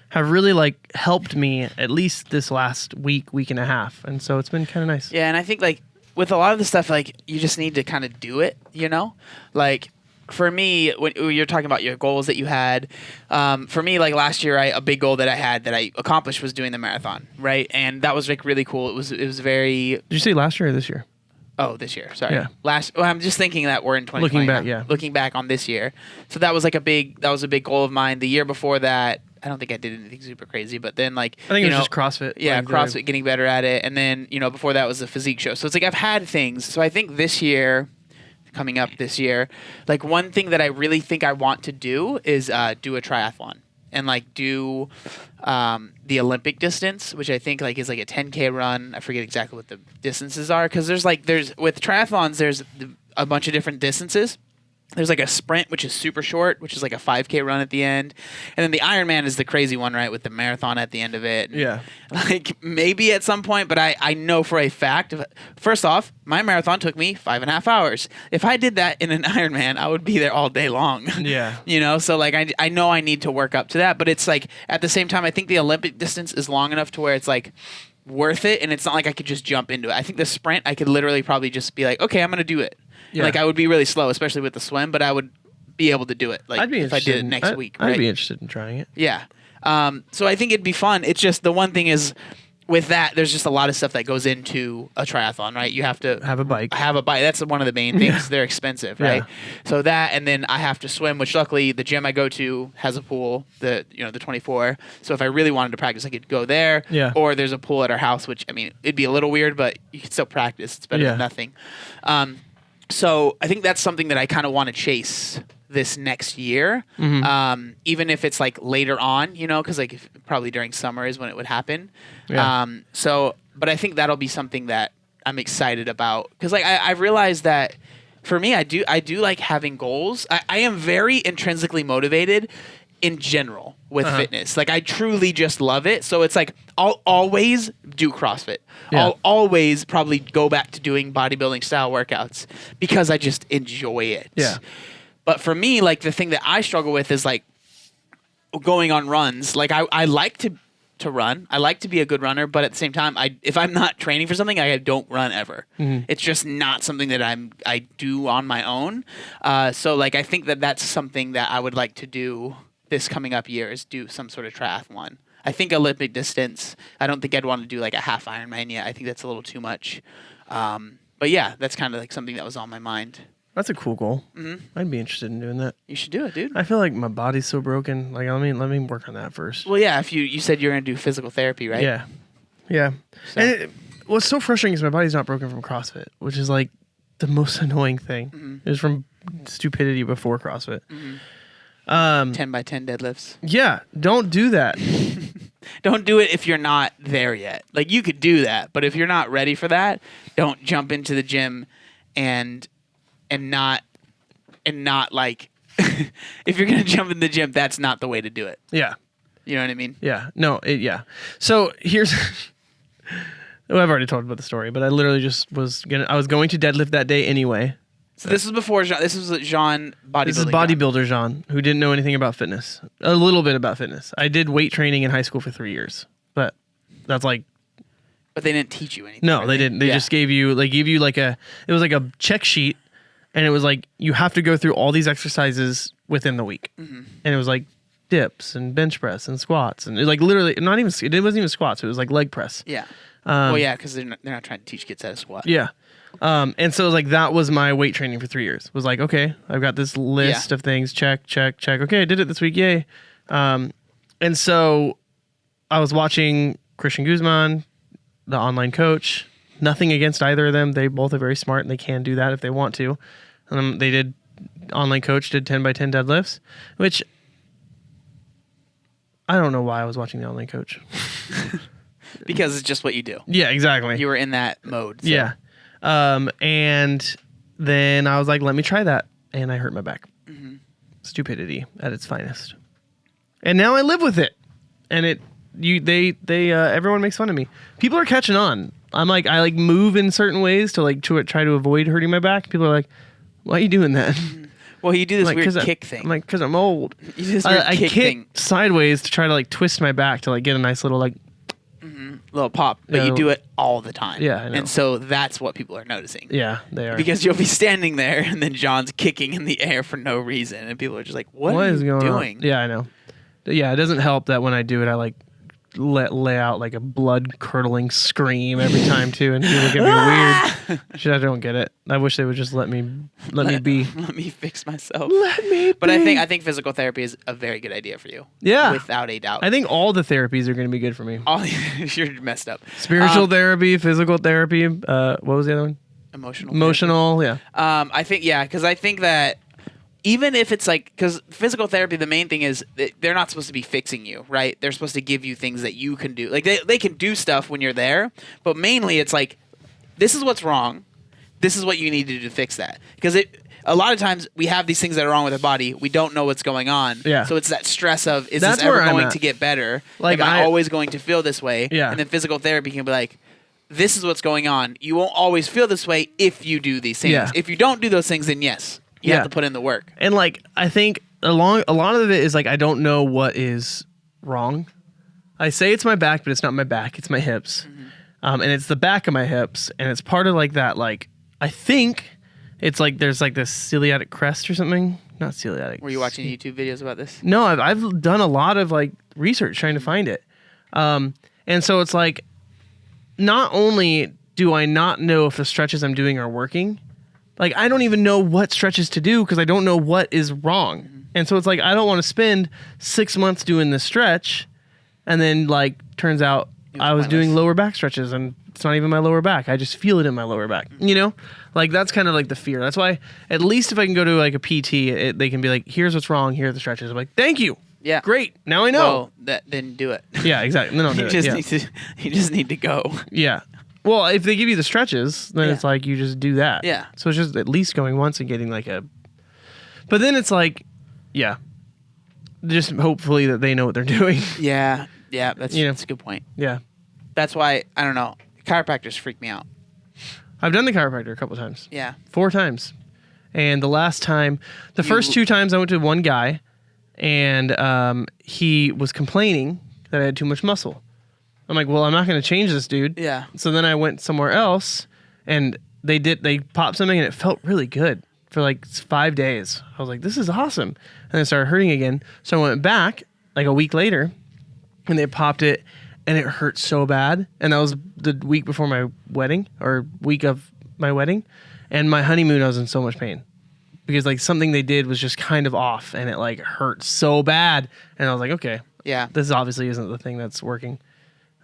have really like helped me at least this last week and a half. And so it's been kind of nice. Yeah. And I think like with a lot of the stuff, like you just need to kind of do it, you know, like, for me, when you're talking about your goals that you had, for me, like last year, a big goal that I had that I accomplished was doing the marathon, right? And that was like really cool. It was very. Did you say last year or this year? Oh, this year. Sorry. Yeah. Well, I'm just thinking that we're in 2020. Looking back on this year, so that was a big goal of mine. The year before that, I don't think I did anything super crazy, but then like I think it was just CrossFit. Yeah, like CrossFit, getting better at it, and then before that was the physique show. So it's like I've had things. So I think this year, coming up this year, like one thing that I really think I want to do is do a triathlon and like do the Olympic distance, which I think like is like a 10K run. I forget exactly what the distances are because there's with triathlons there's a bunch of different distances. There's like a sprint, which is super short, which is like a 5K run at the end. And then the Ironman is the crazy one, right, with the marathon at the end of it. Yeah. Like maybe at some point, but I know for a fact, first off, my marathon took me 5.5 hours. If I did that in an Ironman, I would be there all day long. Yeah. You know, so like I know I need to work up to that, but it's like at the same time, I think the Olympic distance is long enough to where it's like worth it. And it's not like I could just jump into it. I think the sprint, I could literally probably just be like, okay, I'm going to do it. Yeah. Like I would be really slow, especially with the swim, but I would be able to do it. Like if I did it next week, right? I'd be interested in trying it. Yeah. So I think it'd be fun. It's just the one thing is with that, there's just a lot of stuff that goes into a triathlon, right? You have to have a bike. That's one of the main things. They're expensive, right? Yeah. So that, and then I have to swim, which luckily the gym I go to has a pool, the 24. So if I really wanted to practice, I could go there. Yeah. Or there's a pool at our house, which I mean, it'd be a little weird, but you can still practice. It's better than nothing. So I think that's something that I kind of want to chase this next year, even if it's like later on, you know, because like probably during summer is when it would happen. Yeah. But I think that'll be something that I'm excited about because like I've realized that for me, I do like having goals. I am very intrinsically motivated in general with fitness. Like I truly just love it. So it's like I'll always do CrossFit. Yeah. I'll always probably go back to doing bodybuilding style workouts because I just enjoy it. Yeah. But for me, like the thing that I struggle with is like going on runs. Like I like to run. I like to be a good runner, but at the same time, if I'm not training for something, I don't run ever. Mm-hmm. It's just not something that I do on my own. So like I think that that's something that I would like to do this coming up year is do some sort of triathlon. I think Olympic distance, I don't think I'd want to do like a half Ironman yet. I think that's a little too much. But yeah, that's kind of like something that was on my mind. That's a cool goal. Mm-hmm. I'd be interested in doing that. You should do it, dude. I feel like my body's so broken. Like, let me work on that first. Well, yeah, if you said you're going to do physical therapy, right? Yeah. Yeah. So. And what's so frustrating is my body's not broken from CrossFit, which is like the most annoying thing. Mm-hmm. It was from stupidity before CrossFit. Mm-hmm. 10 by 10 deadlifts. Yeah, don't do that. Don't do it if you're not there yet. Like you could do that, but if you're not ready for that, don't jump into the gym and not like if you're gonna jump in the gym, that's not the way to do it. Yeah, you know what I mean. Yeah, no, yeah. So here's. Well, I've already told about the story, but I literally just I was going to deadlift that day anyway. So this is before Jean. This is Jean bodybuilder. This is bodybuilder Jean, who didn't know anything about fitness. A little bit about fitness. I did weight training in high school for 3 years, but that's like. But they didn't teach you anything. No, they didn't. They just gave you like it was like a check sheet, and it was like you have to go through all these exercises within the week, and it was like dips and bench press and squats and it was like literally it wasn't even squats. It was like leg press. Yeah. Well, yeah, because they're not trying to teach kids how to squat. Yeah. And so like that was my weight training for 3 years. Was like, okay, I've got this list of things. Check. Okay, I did it this week. Yay. And so I was watching Christian Guzman, the online coach. Nothing against either of them. They both are very smart and they can do that if they want to. They did online coach did 10 by 10 deadlifts, which I don't know why I was watching the online coach. Because it's just what you do. Yeah, exactly. You were in that mode. So. Yeah. And then I was like, let me try that. And I hurt my back. Mm-hmm. Stupidity at its finest. And now I live with it. And everyone makes fun of me. People are catching on. I like move in certain ways to try to avoid hurting my back. People are like, why are you doing that? Well, you do this weird kick thing. I'm like, because I'm old. You do this weird I kick sideways to try to twist my back to get a nice little little pop, but you do it all the time. Yeah, I know. And so that's what people are noticing. Yeah, they are. Because you'll be standing there and then John's kicking in the air for no reason, and people are just like, what are you doing? Yeah, I know. Yeah, it doesn't help that when I do it, I lay out like a blood curdling scream every time too, and people get me weird. Shit, I don't get it. I wish they would just let me be. Let me fix myself. Let me. But I think physical therapy is a very good idea for you. Yeah, without a doubt. I think all the therapies are going to be good for me. You're messed up. Spiritual therapy, physical therapy. What was the other one? Emotional. Yeah. I think because I think that even if it's like, because physical therapy, the main thing is they're not supposed to be fixing you, right? They're supposed to give you things that you can do. Like they can do stuff when you're there, but mainly it's like, this is what's wrong. This is what you need to do to fix that. Because a lot of times we have these things that are wrong with our body. We don't know what's going on. Yeah. So it's that stress of, is That's this ever where I'm going at. to get better? Like, Am I always going to feel this way? Yeah. And then physical therapy can be like, this is what's going on. You won't always feel this way if you do these things. Yeah. If you don't do those things, then yes, you have to put in the work. And like, I think a lot of it is like, I don't know what is wrong. I say it's my back, but it's not my back. It's my hips. And it's the back of my hips. And it's part of like that, like, I think it's like, there's like this celiac crest or something. Not celiac. Were you watching YouTube videos about this? No, I've done a lot of like research trying to find it. And so it's like, not only do I not know if the stretches I'm doing are working, like I don't even know what stretches to do because I don't know what is wrong. And so it's like, I don't want to spend 6 months doing this stretch. And then like, turns out I was doing lower back stretches and it's not even my lower back. I just feel it in my lower back, you know? Like that's kind of like the fear. That's why at least if I can go to like a PT, they can be like, here's what's wrong. Here are the stretches. I'm like, thank you. Yeah. Great. Now I know. Well, then do it. Yeah, exactly. No, you just need to go. Yeah. Well, if they give you the stretches, then it's like you just do that. Yeah. So it's just at least going once and getting like a. But then it's like, yeah, just hopefully that they know what they're doing. Yeah. That's a good point. Yeah. That's why I don't know. Chiropractors freak me out. I've done the chiropractor a couple times. Yeah. 4 times, and the last time, the first 2 times I went to one guy, and he was complaining that I had too much muscle. I'm like, well, I'm not going to change this, dude. Yeah. So then I went somewhere else, and they popped something, and it felt really good for like 5 days. I was like, this is awesome. And then it started hurting again. So I went back like a week later, and they popped it, and it hurt so bad. And that was the week before my wedding, or week of my wedding. And my honeymoon, I was in so much pain because like something they did was just kind of off, and it like hurt so bad. And I was like, okay, yeah, this obviously isn't the thing that's working.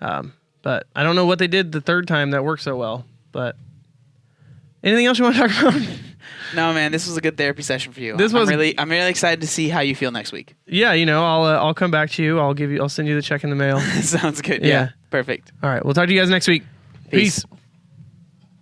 But I don't know what they did the third time that worked so well. But anything else you want to talk about? No, man, this was a good therapy session for you. I'm really excited to see how you feel next week. Yeah, I'll come back to you. I'll send you the check in the mail. Sounds good. Yeah. Perfect. All right, we'll talk to you guys next week. Peace.